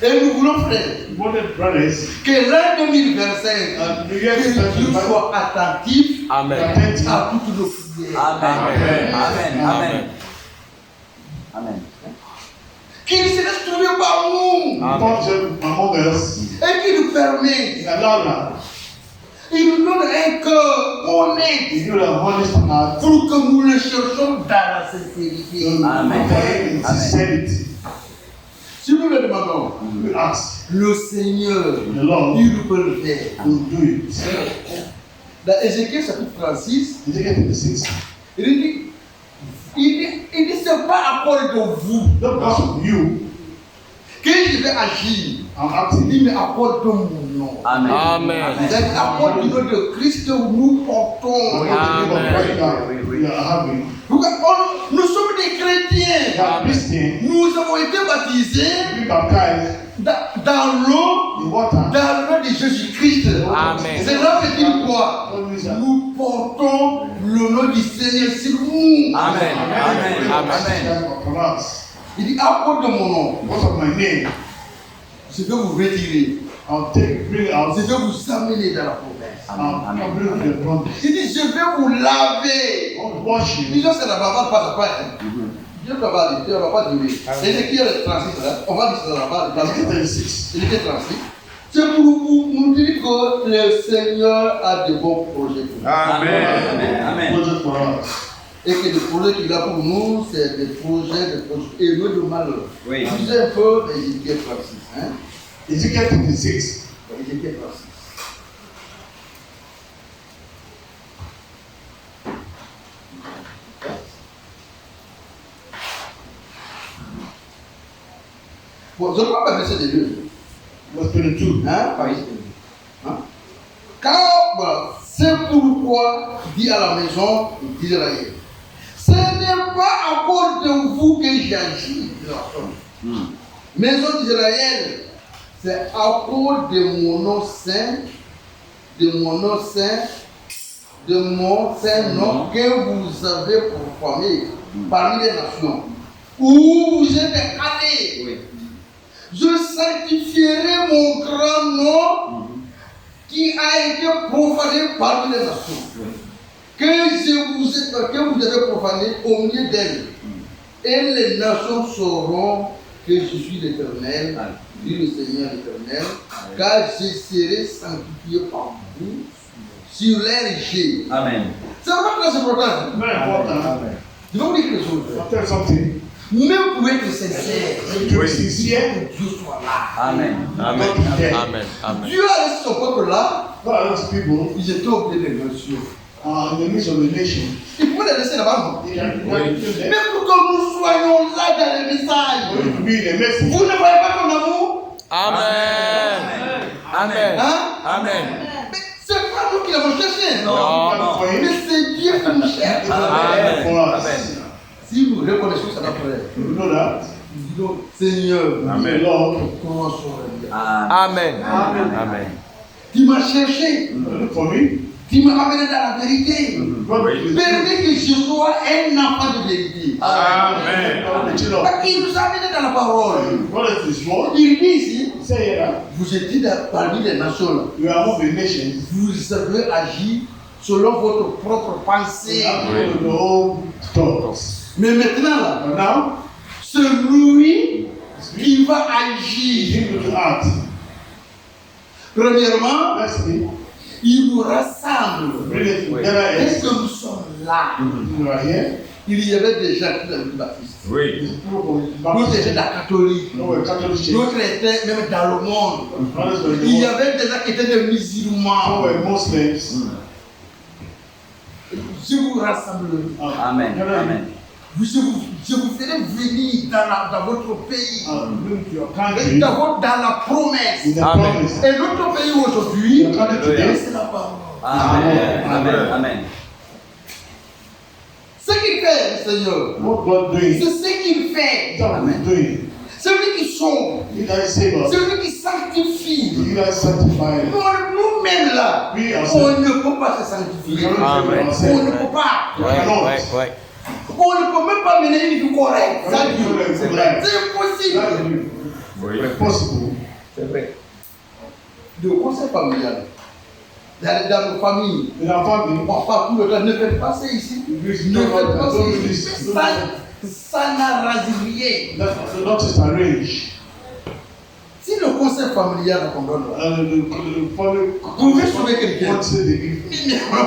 [SPEAKER 1] Et nous voulons, frère,
[SPEAKER 2] wanted brothers.
[SPEAKER 1] que l'an 2025,
[SPEAKER 2] And the
[SPEAKER 1] que
[SPEAKER 2] year
[SPEAKER 1] Dieu
[SPEAKER 2] 2025,
[SPEAKER 1] soit attentif
[SPEAKER 3] Amen.
[SPEAKER 2] attentive.
[SPEAKER 1] à toutes nos prières.
[SPEAKER 5] Amen. Amen. Amen. Amen.
[SPEAKER 1] Qu'il se laisse trouver par nous
[SPEAKER 2] Function among us.
[SPEAKER 1] et qu'il nous permet,
[SPEAKER 2] He allowed that.
[SPEAKER 1] il nous donne un cœur honnête
[SPEAKER 2] He gave a honest heart.
[SPEAKER 1] pour que nous le cherchions dans la sincérité.
[SPEAKER 5] Amen.
[SPEAKER 2] In sincerity.
[SPEAKER 1] Si nous le demandons,
[SPEAKER 2] We ask
[SPEAKER 1] le Seigneur,
[SPEAKER 2] the Lord
[SPEAKER 1] il nous peut le faire.
[SPEAKER 2] to do it.
[SPEAKER 1] Dans Ézéchiel chapitre 36,
[SPEAKER 2] Ezekiel 36.
[SPEAKER 1] il dit, c'est pas à cause de vous,
[SPEAKER 2] Not because of you.
[SPEAKER 1] que je vais agir,
[SPEAKER 2] I'm acting.
[SPEAKER 1] il me apporte mon nom.
[SPEAKER 5] Amen.
[SPEAKER 3] Amen.
[SPEAKER 1] C'est apporte du nom de Christ que nous portons.
[SPEAKER 2] We are having.
[SPEAKER 1] Nous sommes des chrétiens.
[SPEAKER 2] We are Christian.
[SPEAKER 1] Nous avons été baptisés
[SPEAKER 2] We baptized
[SPEAKER 1] dans l'eau,
[SPEAKER 2] in water.
[SPEAKER 1] dans le nom de Jésus-Christ.
[SPEAKER 3] Amen.
[SPEAKER 1] Cela veut dire quoi? Nous portons le nom du Seigneur sur nous.
[SPEAKER 5] Amen. Amen. Amen.
[SPEAKER 2] Upon us.
[SPEAKER 1] Il dit, à cause de mon nom,
[SPEAKER 2] Because of my name,
[SPEAKER 1] je vais vous retirer.
[SPEAKER 2] bring out.
[SPEAKER 1] Je vais vous amener dans la promesse.
[SPEAKER 2] I'll bring you the promise.
[SPEAKER 1] Il dit, je vais vous laver.
[SPEAKER 2] I'll wash you.
[SPEAKER 1] Disons que la bavard passe après. Dieu ne va pas durer. Ézéchiel 36, là, on va dire ça là-bas.
[SPEAKER 2] Ezekiel 36.
[SPEAKER 1] Ézéchiel 36. C'est pour nous dire que le Seigneur a de bons projets pour nous.
[SPEAKER 3] Amen.
[SPEAKER 5] Amen.
[SPEAKER 2] Project for us.
[SPEAKER 1] Et que les projets qu'il a pour nous, c'est des projets et non de malheur.
[SPEAKER 5] Oui.
[SPEAKER 1] Lisez un peu Ézéchiel 36. Hein?
[SPEAKER 2] Ezekiel 36.
[SPEAKER 1] Ézéchiel 36. Bon, je ne crois pas verset de 2.
[SPEAKER 2] Verse 22.
[SPEAKER 1] Hein? Hein? Car voilà, c'est pourquoi dit à la maison d'Israël, ce n'est pas à cause de vous que j'agis de la sorte. Maison d'Israël, c'est à cause de mon nom saint, de mon nom saint, de mon saint nom que vous avez proclamé parmi les nations, où vous êtes allés.
[SPEAKER 5] Oui.
[SPEAKER 1] Je sanctifierai mon grand nom qui a été profané parmi les nations. Que vous avez profané au milieu d'elles. Et les nations sauront que je suis l'Éternel, dit le Seigneur l'Éternel, car je serai sanctifié par vous sur les riches.
[SPEAKER 5] Amen.
[SPEAKER 1] C'est vrai que c'est important.
[SPEAKER 2] Very important.
[SPEAKER 1] Je vais vous dire quelque chose.
[SPEAKER 2] I'll tell you something.
[SPEAKER 1] Même pour être sincère,
[SPEAKER 2] To be sincere,
[SPEAKER 1] que Dieu soit là.
[SPEAKER 5] Amen.
[SPEAKER 3] Amen. Amen. Amen.
[SPEAKER 1] Dieu a laissé son peuple là.
[SPEAKER 2] God allows people
[SPEAKER 1] Ils étaient au milieu des nations.
[SPEAKER 2] in the midst of the nation.
[SPEAKER 1] Il pouvait les laisser là-bas.
[SPEAKER 2] They can kill them.
[SPEAKER 1] Mais pour que nous soyons là dans le message,
[SPEAKER 2] For you to be in the message.
[SPEAKER 1] vous ne voyez pas ton amour?
[SPEAKER 3] Amen. Amen.
[SPEAKER 1] Hein?
[SPEAKER 3] Amen.
[SPEAKER 1] Mais c'est pas nous qui l'avons cherché.
[SPEAKER 5] Non, non.
[SPEAKER 2] For him.
[SPEAKER 1] Mais c'est Dieu qui nous cherche.
[SPEAKER 5] Amen.
[SPEAKER 2] For us.
[SPEAKER 5] Amen.
[SPEAKER 1] Si nous reconnaissons ça après,
[SPEAKER 2] You know that.
[SPEAKER 1] nous disons Seigneur,
[SPEAKER 2] Amen. Lord,
[SPEAKER 1] commençons à dire.
[SPEAKER 3] Amen. Amen.
[SPEAKER 1] Tu m'as cherché,
[SPEAKER 2] look for me.
[SPEAKER 1] tu m'as amené dans la vérité.
[SPEAKER 2] God will
[SPEAKER 1] Permets que je sois un enfant de vérité.
[SPEAKER 3] Amen.
[SPEAKER 1] Parce qu'il nous a amené dans la parole.
[SPEAKER 2] God is His word.
[SPEAKER 1] Il dit ici,
[SPEAKER 2] Say here,
[SPEAKER 1] vous étiez parmi les nations là.
[SPEAKER 2] you are among the nations.
[SPEAKER 1] Vous avez agi selon votre propre pensée.
[SPEAKER 2] You have to know your own thoughts.
[SPEAKER 1] Mais maintenant là,
[SPEAKER 2] But now,
[SPEAKER 1] c'est lui qui va agir.
[SPEAKER 2] He will act.
[SPEAKER 1] Premièrement,
[SPEAKER 2] Firstly,
[SPEAKER 1] il nous rassemble.
[SPEAKER 2] bring it together
[SPEAKER 1] Dès
[SPEAKER 2] as
[SPEAKER 1] que nous sommes là,
[SPEAKER 2] you are here.
[SPEAKER 1] il y avait des gens qui avaient baptisé.
[SPEAKER 3] Oui.
[SPEAKER 2] People from
[SPEAKER 1] D'autres étaient
[SPEAKER 2] Baptist,
[SPEAKER 1] dans la catholique.
[SPEAKER 2] no, we're Catholic church.
[SPEAKER 1] D'autres étaient même dans le monde.
[SPEAKER 2] Others were
[SPEAKER 1] Il y
[SPEAKER 2] the
[SPEAKER 1] avait des gens qui étaient des
[SPEAKER 2] some
[SPEAKER 1] musulmans.
[SPEAKER 2] were Muslims.
[SPEAKER 1] Je vous rassemble.
[SPEAKER 5] Amen. Amen.
[SPEAKER 1] Je vous ferai venir dans votre pays.
[SPEAKER 2] Bring to your
[SPEAKER 1] Et
[SPEAKER 2] country
[SPEAKER 1] dans la promesse.
[SPEAKER 2] in the
[SPEAKER 3] Amen.
[SPEAKER 2] promise.
[SPEAKER 1] Et notre pays aujourd'hui,
[SPEAKER 2] Your country today.
[SPEAKER 1] c'est la parole.
[SPEAKER 5] Amen. Amen. Amen.
[SPEAKER 1] Ce qu'il fait, le Seigneur,
[SPEAKER 2] What God doing?
[SPEAKER 1] c'est ce qu'il fait.
[SPEAKER 2] That's what He's doing.
[SPEAKER 1] C'est lui qui sauve.
[SPEAKER 2] He that save us.
[SPEAKER 1] C'est lui qui sanctifie.
[SPEAKER 2] He that sanctify us.
[SPEAKER 1] Nous-mêmes là,
[SPEAKER 2] We
[SPEAKER 1] on
[SPEAKER 2] ourselves.
[SPEAKER 1] ne peut pas se
[SPEAKER 2] We
[SPEAKER 1] sanctifier.
[SPEAKER 2] cannot save
[SPEAKER 3] Amen.
[SPEAKER 1] On ne
[SPEAKER 2] ourselves.
[SPEAKER 1] peut pas.
[SPEAKER 3] Ouais.
[SPEAKER 1] On ne peut même pas mener une vie correcte.
[SPEAKER 2] We
[SPEAKER 1] Ça
[SPEAKER 2] cannot
[SPEAKER 1] Dieu.
[SPEAKER 2] live a good life.
[SPEAKER 1] C'est impossible.
[SPEAKER 2] That's possible.
[SPEAKER 5] C'est vrai.
[SPEAKER 1] Le conseil familial. Dans nos familles,
[SPEAKER 2] In our family,
[SPEAKER 1] on parle tout le temps. Ne faites pas ça ici. Ne faites pas ça ici. Ça n'a rasé rien.
[SPEAKER 2] that's not just arranged.
[SPEAKER 1] Si le conseil familial qu'on donne,
[SPEAKER 2] The family
[SPEAKER 1] vous pouvez sauver quelqu'un.
[SPEAKER 2] wants to give.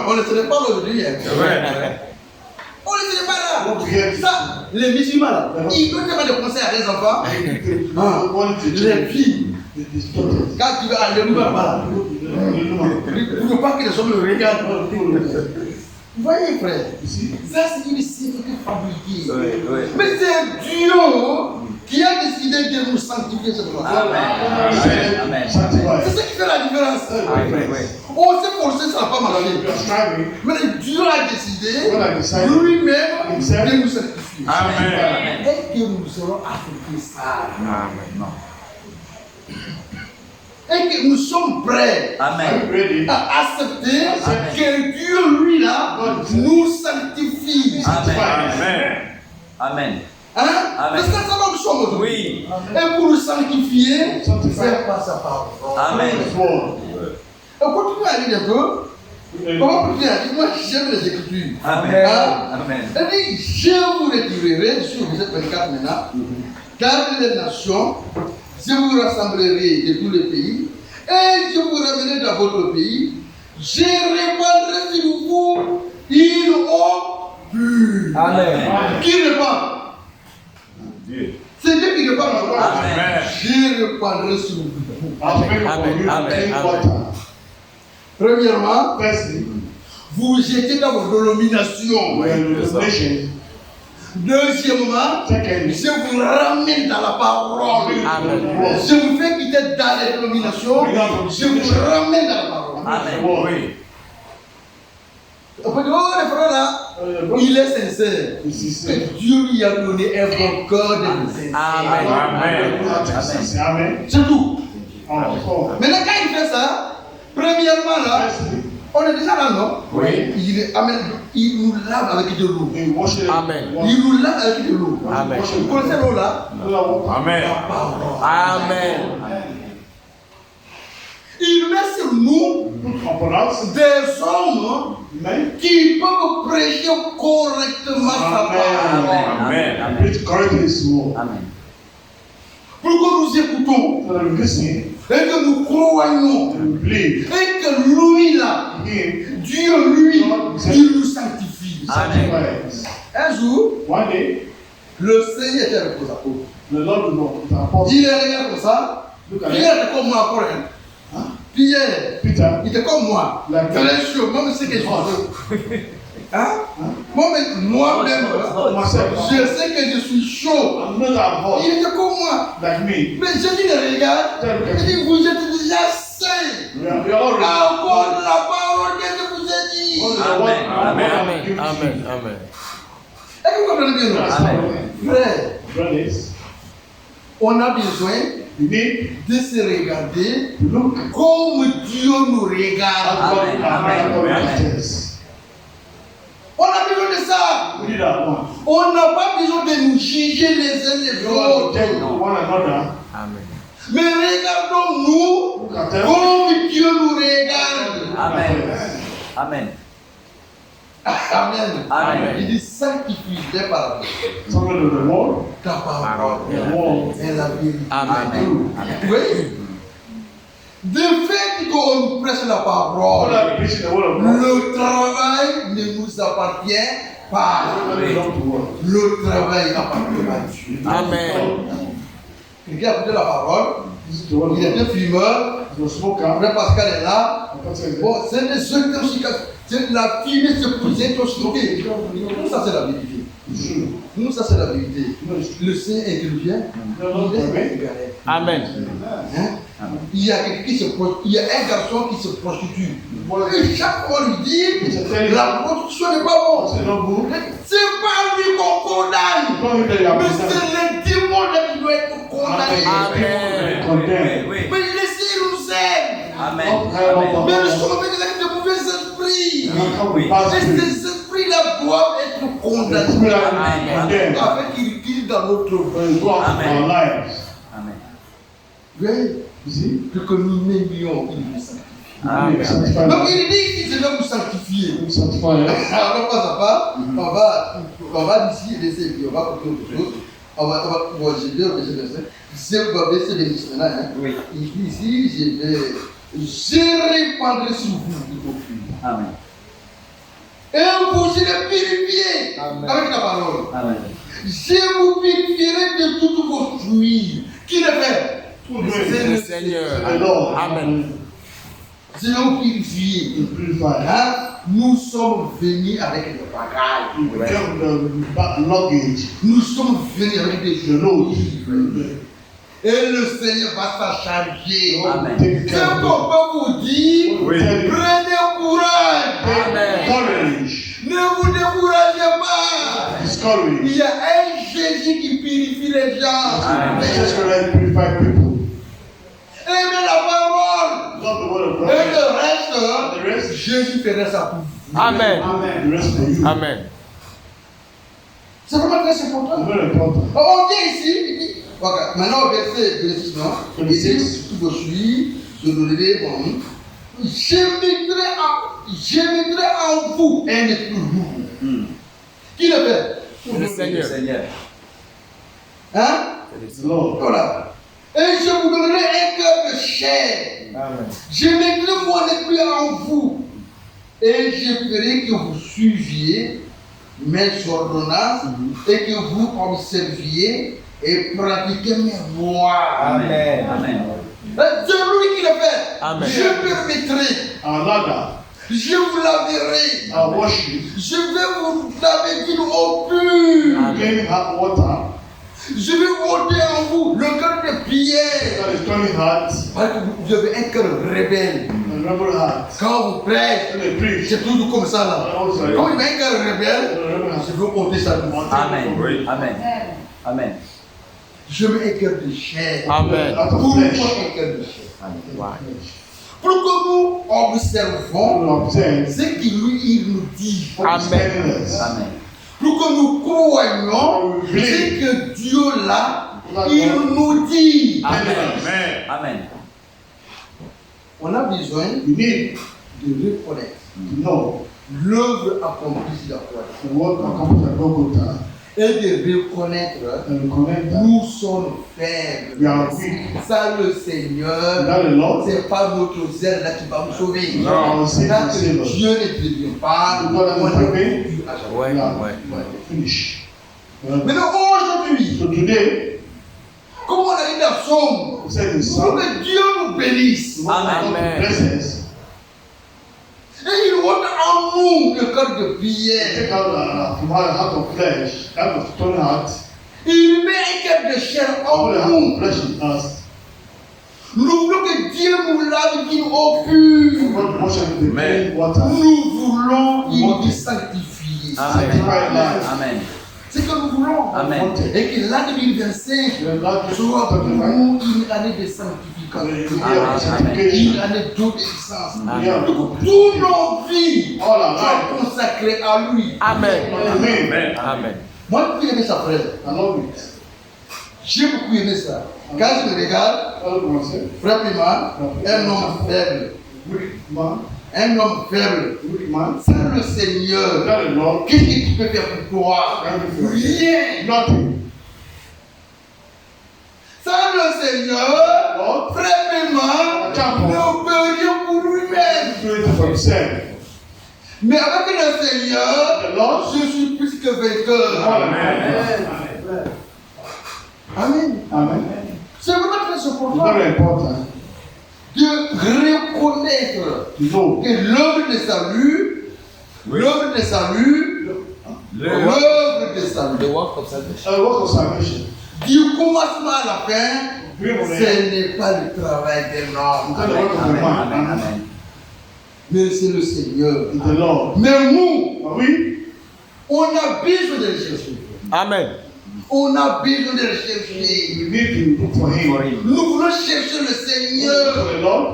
[SPEAKER 1] On ne serait pas aujourd'hui. Hein.
[SPEAKER 3] C'est vrai.
[SPEAKER 1] On ne serait pas là.
[SPEAKER 2] Want to get
[SPEAKER 1] Ça, les musulmans là, ils donnent tellement de conseils à des enfants.
[SPEAKER 2] want to
[SPEAKER 1] Les filles,
[SPEAKER 2] the daughters.
[SPEAKER 1] quand tu vas aller là-bas, pour ne pas que les hommes le regardent. Vous voyez, frère,
[SPEAKER 2] You see?
[SPEAKER 1] ça c'est une sécurité fabriquée.
[SPEAKER 5] Oui, oui.
[SPEAKER 1] Mais c'est Dieu qui a décidé de nous sanctifier cette fois.
[SPEAKER 5] Amen.
[SPEAKER 1] C'est ce qui fait la différence. On s'est forcé, ça n'a pas marché. Mais Dieu a décidé lui-même de nous sanctifier.
[SPEAKER 3] Amen.
[SPEAKER 1] Et que nous serons affectés ça.
[SPEAKER 3] Amen.
[SPEAKER 1] Et que nous sommes prêts
[SPEAKER 5] Amen.
[SPEAKER 1] à accepter que Dieu, lui, là, nous sanctifie.
[SPEAKER 5] Amen. Amen.
[SPEAKER 1] Hein? Parce que c'est ça nous sommes aujourd'hui.
[SPEAKER 5] Oui.
[SPEAKER 1] Et pour nous sanctifier, c'est par sa parole.
[SPEAKER 5] Amen.
[SPEAKER 1] Et continuez à lire un peu. Comment continuer à dire? Moi, j'aime les Écritures.
[SPEAKER 5] Amen.
[SPEAKER 1] Hein?
[SPEAKER 5] Amen.
[SPEAKER 1] Elle dit, je vous retirerai, sur verset 24 maintenant, car les nations, je vous rassemblerai de tous les pays, et je vous ramènerai dans votre pays, je répandrai sur vous une eau pure.
[SPEAKER 3] Amen.
[SPEAKER 1] Qui répand?
[SPEAKER 2] Dieu.
[SPEAKER 1] C'est Dieu qui répand.
[SPEAKER 5] Amen.
[SPEAKER 1] Je répandrai sur vous.
[SPEAKER 3] Amen.
[SPEAKER 1] Premièrement,
[SPEAKER 2] Firstly,
[SPEAKER 1] vous jetez dans vos dénominations.
[SPEAKER 2] nation.
[SPEAKER 1] Deuxièmement,
[SPEAKER 2] Secondly,
[SPEAKER 1] je vous ramène dans la parole.
[SPEAKER 3] Amen.
[SPEAKER 1] Je vous fais quitter dans les dénominations. Je vous ramène dans la parole.
[SPEAKER 5] Amen.
[SPEAKER 1] On peut dire, oh, le frère là, il est sincère. Et Dieu lui a donné un bon cœur de sincère.
[SPEAKER 2] Amen.
[SPEAKER 1] C'est tout.
[SPEAKER 2] Oh.
[SPEAKER 1] Maintenant, quand il fait ça, premièrement là, on est déjà là, non?
[SPEAKER 3] Oui.
[SPEAKER 1] Il nous lave avec de l'eau.
[SPEAKER 3] Amen.
[SPEAKER 1] Il nous lave avec de l'eau.
[SPEAKER 3] Amen.
[SPEAKER 1] Vous connaissez l'eau là?
[SPEAKER 3] Amen. Amen.
[SPEAKER 1] Il met sur nous des hommes qui peuvent prêcher correctement sa parole.
[SPEAKER 3] Amen.
[SPEAKER 5] Amen.
[SPEAKER 1] Pour que nous écoutons et que nous croyons et que lui là, Dieu lui, il nous sanctifie.
[SPEAKER 5] Amen.
[SPEAKER 1] Un jour,
[SPEAKER 2] One day,
[SPEAKER 1] le Seigneur était avec les apôtres.
[SPEAKER 2] the Lord will not.
[SPEAKER 1] Il est regardé comme ça.
[SPEAKER 2] Look at
[SPEAKER 1] Pierre était comme moi encore. Hein? Pierre,
[SPEAKER 2] Peter.
[SPEAKER 1] il était comme moi.
[SPEAKER 2] La
[SPEAKER 1] Il est chaud, moi je sais que je suis hein? Moi-même, je sais que je suis chaud.
[SPEAKER 2] I'm not that hot
[SPEAKER 1] Il était comme moi.
[SPEAKER 2] like me.
[SPEAKER 1] Mais je dis le regarde. Il dit, vous êtes déjà saints.
[SPEAKER 2] We are all
[SPEAKER 1] Encore la parole que je vous ai dit.
[SPEAKER 3] Amen. Amen. Amen.
[SPEAKER 1] Est-ce que vous comprenez bien?
[SPEAKER 5] Amen.
[SPEAKER 1] Frère,
[SPEAKER 2] brothers.
[SPEAKER 1] on a besoin
[SPEAKER 2] You need
[SPEAKER 1] de se regarder
[SPEAKER 2] to look
[SPEAKER 1] comme Dieu nous regarde.
[SPEAKER 2] at
[SPEAKER 5] Amen.
[SPEAKER 2] God
[SPEAKER 5] Amen.
[SPEAKER 2] matters.
[SPEAKER 1] On a besoin de ça.
[SPEAKER 2] We need that one.
[SPEAKER 1] On n'a pas besoin de nous juger les uns les
[SPEAKER 2] We don't want to
[SPEAKER 1] autres.
[SPEAKER 2] take one another.
[SPEAKER 3] Amen.
[SPEAKER 1] Mais regardons-nous
[SPEAKER 2] Look at them.
[SPEAKER 1] comme Dieu nous regarde.
[SPEAKER 5] Amen. Amen.
[SPEAKER 1] Amen.
[SPEAKER 5] Amen.
[SPEAKER 1] Il dit sanctifie les paroles.
[SPEAKER 2] Somebody of the world.
[SPEAKER 1] Ta parole
[SPEAKER 2] The world.
[SPEAKER 1] est la vérité.
[SPEAKER 3] Amen.
[SPEAKER 1] Oui. De fait qu'on nous prêche la
[SPEAKER 2] All
[SPEAKER 1] parole,
[SPEAKER 2] that preaching the word of God.
[SPEAKER 1] le travail ne nous appartient pas.
[SPEAKER 2] Don't belong to world.
[SPEAKER 1] Le travail appartient à Dieu.
[SPEAKER 3] Amen.
[SPEAKER 1] Quelqu'un a écouté la parole,
[SPEAKER 2] This is the word of
[SPEAKER 1] il
[SPEAKER 2] God.
[SPEAKER 1] était fumeur,
[SPEAKER 2] The smoker.
[SPEAKER 1] après Pascal est là.
[SPEAKER 2] Pastor is there.
[SPEAKER 1] Bon, c'est des intoxications. C'est la fumée se poussait intoxiquée. Nous, ça c'est la vérité.
[SPEAKER 2] It's true.
[SPEAKER 1] Nous, ça c'est la vérité.
[SPEAKER 2] No, it's true.
[SPEAKER 1] Le Saint intelligent, il est cigarette.
[SPEAKER 3] Amen.
[SPEAKER 1] Hein? Il y a quelqu'un qui se il y a un garçon qui se prostitue. Et chaque fois lui dit, la prostitution n'est pas bonne.
[SPEAKER 2] C'est not good.
[SPEAKER 1] C'est pas lui qu'on condamne.
[SPEAKER 2] Don't look at your
[SPEAKER 1] Mais
[SPEAKER 2] business.
[SPEAKER 1] c'est le démon là qui doit être condamné.
[SPEAKER 3] Amen.
[SPEAKER 2] Condemn.
[SPEAKER 5] Oui.
[SPEAKER 1] Mais laissez-nous aider.
[SPEAKER 5] Amen.
[SPEAKER 1] Mais nous sommes avec de mauvais esprits.
[SPEAKER 2] How
[SPEAKER 5] Oui.
[SPEAKER 2] we pass
[SPEAKER 1] Et
[SPEAKER 2] through.
[SPEAKER 1] ces esprits-là doivent être
[SPEAKER 2] The
[SPEAKER 1] condamnés.
[SPEAKER 2] spirit of
[SPEAKER 5] Amen.
[SPEAKER 2] condemn.
[SPEAKER 1] Afin qu'ils guident dans notre vie.
[SPEAKER 2] When you go out of
[SPEAKER 5] Amen.
[SPEAKER 2] our lives.
[SPEAKER 5] Amen.
[SPEAKER 1] Oui.
[SPEAKER 2] You see?
[SPEAKER 1] Pour que nous m'aimions, il nous sanctifie.
[SPEAKER 3] Amen.
[SPEAKER 2] We sanctify
[SPEAKER 1] Donc
[SPEAKER 2] them.
[SPEAKER 1] il dit qu'il va vous sanctifier.
[SPEAKER 2] We sanctify them.
[SPEAKER 1] Alors pas à pas, on va d'ici laisser, puis on va continuer autre chose. Bon, je vais baisser le verset. Je vais baisser le verset maintenant. Hein.
[SPEAKER 5] Oui.
[SPEAKER 1] Il dit ici, je répandrai sur vous une eau pure.
[SPEAKER 5] Amen.
[SPEAKER 1] Et vous serez purifiés
[SPEAKER 3] Amen.
[SPEAKER 1] avec la parole.
[SPEAKER 5] Amen.
[SPEAKER 1] Je vous purifierai de toutes vos souilles. Qui le fait?
[SPEAKER 3] C'est le Seigneur.
[SPEAKER 2] The Lord.
[SPEAKER 3] Amen.
[SPEAKER 1] Je vais vous purifier.
[SPEAKER 2] Purify.
[SPEAKER 1] Hein? nous sommes venus avec des bagages.
[SPEAKER 2] We came with the luggage,
[SPEAKER 1] Nous sommes venus avec des
[SPEAKER 2] the load.
[SPEAKER 1] livres. Et le Seigneur va s'en charger.
[SPEAKER 5] Amen.
[SPEAKER 2] Take
[SPEAKER 1] Ce
[SPEAKER 2] care
[SPEAKER 1] qu'on
[SPEAKER 2] of
[SPEAKER 1] peut vous dire,
[SPEAKER 2] it. We tell you,
[SPEAKER 1] prenez courage.
[SPEAKER 2] take courage,
[SPEAKER 1] Ne vous découragez pas. Il
[SPEAKER 2] discourage.
[SPEAKER 1] y a un Jésus qui purifie les gens.
[SPEAKER 2] Jesus Christ purify people.
[SPEAKER 1] Aimez la parole.
[SPEAKER 2] Love the word of
[SPEAKER 1] Et
[SPEAKER 2] God.
[SPEAKER 1] le
[SPEAKER 2] The
[SPEAKER 1] reste,
[SPEAKER 2] rest,
[SPEAKER 1] Jésus ferait ça pour vous.
[SPEAKER 3] Amen.
[SPEAKER 2] the rest for you.
[SPEAKER 3] Amen.
[SPEAKER 1] C'est vraiment très important.
[SPEAKER 2] Very important.
[SPEAKER 1] On vient ici, il dit, ok, maintenant au verset 26, non? Il dit,
[SPEAKER 2] 26.
[SPEAKER 1] tout poursuit, je donnerai, bon, je mettrai en vous un esprit nouveau. Qui le fait?
[SPEAKER 3] Le
[SPEAKER 5] Le
[SPEAKER 3] Seigneur.
[SPEAKER 5] Seigneur.
[SPEAKER 1] Hein?
[SPEAKER 2] The Lord.
[SPEAKER 1] Voilà. Et je vous donnerai un cœur de chair.
[SPEAKER 3] Amen.
[SPEAKER 1] Je mettrai mon esprit en vous. Et je ferai que vous suiviez mes ordonnances et que vous observiez et pratiquiez mes lois.
[SPEAKER 3] Amen.
[SPEAKER 5] Amen.
[SPEAKER 1] C'est lui qui le fait.
[SPEAKER 3] Amen.
[SPEAKER 1] Je permettrai.
[SPEAKER 2] Our ladder,
[SPEAKER 1] Je vous laverai.
[SPEAKER 2] our worship,
[SPEAKER 1] Je vais vous laver d'une eau pure.
[SPEAKER 2] clean hot water,
[SPEAKER 1] Je vais ôter en vous le cœur de pierre.
[SPEAKER 2] that is stony heart,
[SPEAKER 1] Parce que vous avez un cœur rebelle.
[SPEAKER 2] and rebel heart.
[SPEAKER 1] Quand vous prêchez,
[SPEAKER 2] When they preach,
[SPEAKER 1] c'est toujours comme ça là.
[SPEAKER 2] also,
[SPEAKER 1] Quand il y a un cœur rebelle,
[SPEAKER 2] rebel heart.
[SPEAKER 1] je veux ôter ça de moi.
[SPEAKER 5] Amen. Amen. Amen.
[SPEAKER 1] Je mets un cœur de chair.
[SPEAKER 3] Amen.
[SPEAKER 2] Out of
[SPEAKER 1] Pourquoi
[SPEAKER 2] flesh.
[SPEAKER 1] un cœur de chair?
[SPEAKER 3] Why?
[SPEAKER 1] Pour que nous observons
[SPEAKER 2] Will observe
[SPEAKER 1] ce qu'il il nous dit.
[SPEAKER 2] what is
[SPEAKER 3] Amen.
[SPEAKER 2] telling us.
[SPEAKER 5] Amen.
[SPEAKER 1] Pour que nous croyons ce que Dieu là, il nous dit.
[SPEAKER 3] Amen.
[SPEAKER 5] Amen.
[SPEAKER 1] On a besoin
[SPEAKER 2] We need
[SPEAKER 1] de reconnaître
[SPEAKER 2] to know
[SPEAKER 1] l'œuvre accomplie sur la croix
[SPEAKER 2] the work accomplished at Golgotha
[SPEAKER 1] et de reconnaître
[SPEAKER 2] and connect that.
[SPEAKER 1] nous sommes faibles.
[SPEAKER 2] We are weak.
[SPEAKER 1] Ça, le Seigneur,
[SPEAKER 2] Without the Lord,
[SPEAKER 1] c'est pas notre zèle là qui va nous sauver.
[SPEAKER 2] No, our sin
[SPEAKER 1] Tant
[SPEAKER 2] will
[SPEAKER 1] que
[SPEAKER 2] save us.
[SPEAKER 1] Dieu ne prévient pas,
[SPEAKER 2] God has
[SPEAKER 1] on
[SPEAKER 2] not
[SPEAKER 1] est
[SPEAKER 2] prevailed.
[SPEAKER 1] plus à jamais.
[SPEAKER 3] Ouais,
[SPEAKER 2] we are
[SPEAKER 3] ouais.
[SPEAKER 2] finished.
[SPEAKER 1] Maintenant, aujourd'hui,
[SPEAKER 2] So today,
[SPEAKER 1] comme on a dit dans Somme,
[SPEAKER 2] we said in
[SPEAKER 1] pour
[SPEAKER 2] Psalm,
[SPEAKER 1] que Dieu nous bénisse.
[SPEAKER 5] Amen.
[SPEAKER 3] Amen.
[SPEAKER 2] bless us.
[SPEAKER 1] Et il ôte en nous le cœur de pierre.
[SPEAKER 2] Take out from our heart of flesh, out of stony heart,
[SPEAKER 1] Il met un cœur de chair en
[SPEAKER 2] put a heart
[SPEAKER 1] nous.
[SPEAKER 2] of flesh in us.
[SPEAKER 1] Nous voulons que Dieu nous lave d'une eau pure.
[SPEAKER 2] God wash us with the clean water.
[SPEAKER 1] Nous voulons une vie sanctifiée.
[SPEAKER 5] Amen.
[SPEAKER 2] Sanctified life.
[SPEAKER 5] Amen.
[SPEAKER 1] C'est ce que nous voulons.
[SPEAKER 5] Amen.
[SPEAKER 1] Et que l'année 2025
[SPEAKER 2] The Lord
[SPEAKER 1] soit pour
[SPEAKER 2] sanctified.
[SPEAKER 1] nous une année de
[SPEAKER 2] The
[SPEAKER 1] sanctification.
[SPEAKER 2] year of
[SPEAKER 1] Une
[SPEAKER 2] sanctification.
[SPEAKER 1] année d'obéissance.
[SPEAKER 2] The year of
[SPEAKER 1] Toutes nos vies
[SPEAKER 2] all our
[SPEAKER 1] soient
[SPEAKER 2] life.
[SPEAKER 1] consacrées à lui.
[SPEAKER 3] Amen.
[SPEAKER 2] Amen.
[SPEAKER 3] Amen.
[SPEAKER 1] Moi, j'ai beaucoup aimé ça, frère.
[SPEAKER 2] I love it.
[SPEAKER 1] J'ai beaucoup aimé ça. Quand je me regarde,
[SPEAKER 2] I love myself.
[SPEAKER 1] frère Pima, un homme faible.
[SPEAKER 2] Weak man,
[SPEAKER 1] Un homme faible.
[SPEAKER 2] weak man.
[SPEAKER 1] Sans le Seigneur,
[SPEAKER 2] Without the Lord,
[SPEAKER 1] qu'est-ce que tu peux faire pour toi? Rien.
[SPEAKER 2] nothing.
[SPEAKER 1] Sans le Seigneur, frère Pima ne peut rien pour lui-même.
[SPEAKER 2] Do it for himself.
[SPEAKER 1] Mais avec le Seigneur,
[SPEAKER 2] The Lord,
[SPEAKER 1] je suis plus que vainqueur. Amen.
[SPEAKER 2] Amen.
[SPEAKER 1] C'est vraiment très
[SPEAKER 2] It's
[SPEAKER 1] important
[SPEAKER 2] very important
[SPEAKER 1] de reconnaître
[SPEAKER 2] to know
[SPEAKER 1] que l'œuvre de salut, l'œuvre de salut, l'œuvre de
[SPEAKER 3] The
[SPEAKER 1] salut,
[SPEAKER 3] work of salvation.
[SPEAKER 2] a work of salvation.
[SPEAKER 1] du commencement à la fin,
[SPEAKER 2] Dream of the
[SPEAKER 1] ce n'est pas le travail d'un homme,
[SPEAKER 2] It's not the work of the
[SPEAKER 5] Amen.
[SPEAKER 2] man.
[SPEAKER 5] Amen.
[SPEAKER 1] mais c'est le Seigneur.
[SPEAKER 2] It's the Lord.
[SPEAKER 1] Mais nous,
[SPEAKER 2] But we,
[SPEAKER 1] on a besoin de le chercher.
[SPEAKER 3] Amen.
[SPEAKER 1] On a besoin de le chercher.
[SPEAKER 2] we need to look for
[SPEAKER 5] For
[SPEAKER 2] him.
[SPEAKER 5] him.
[SPEAKER 1] Nous voulons chercher le
[SPEAKER 2] Look
[SPEAKER 1] Seigneur.
[SPEAKER 2] for the Lord.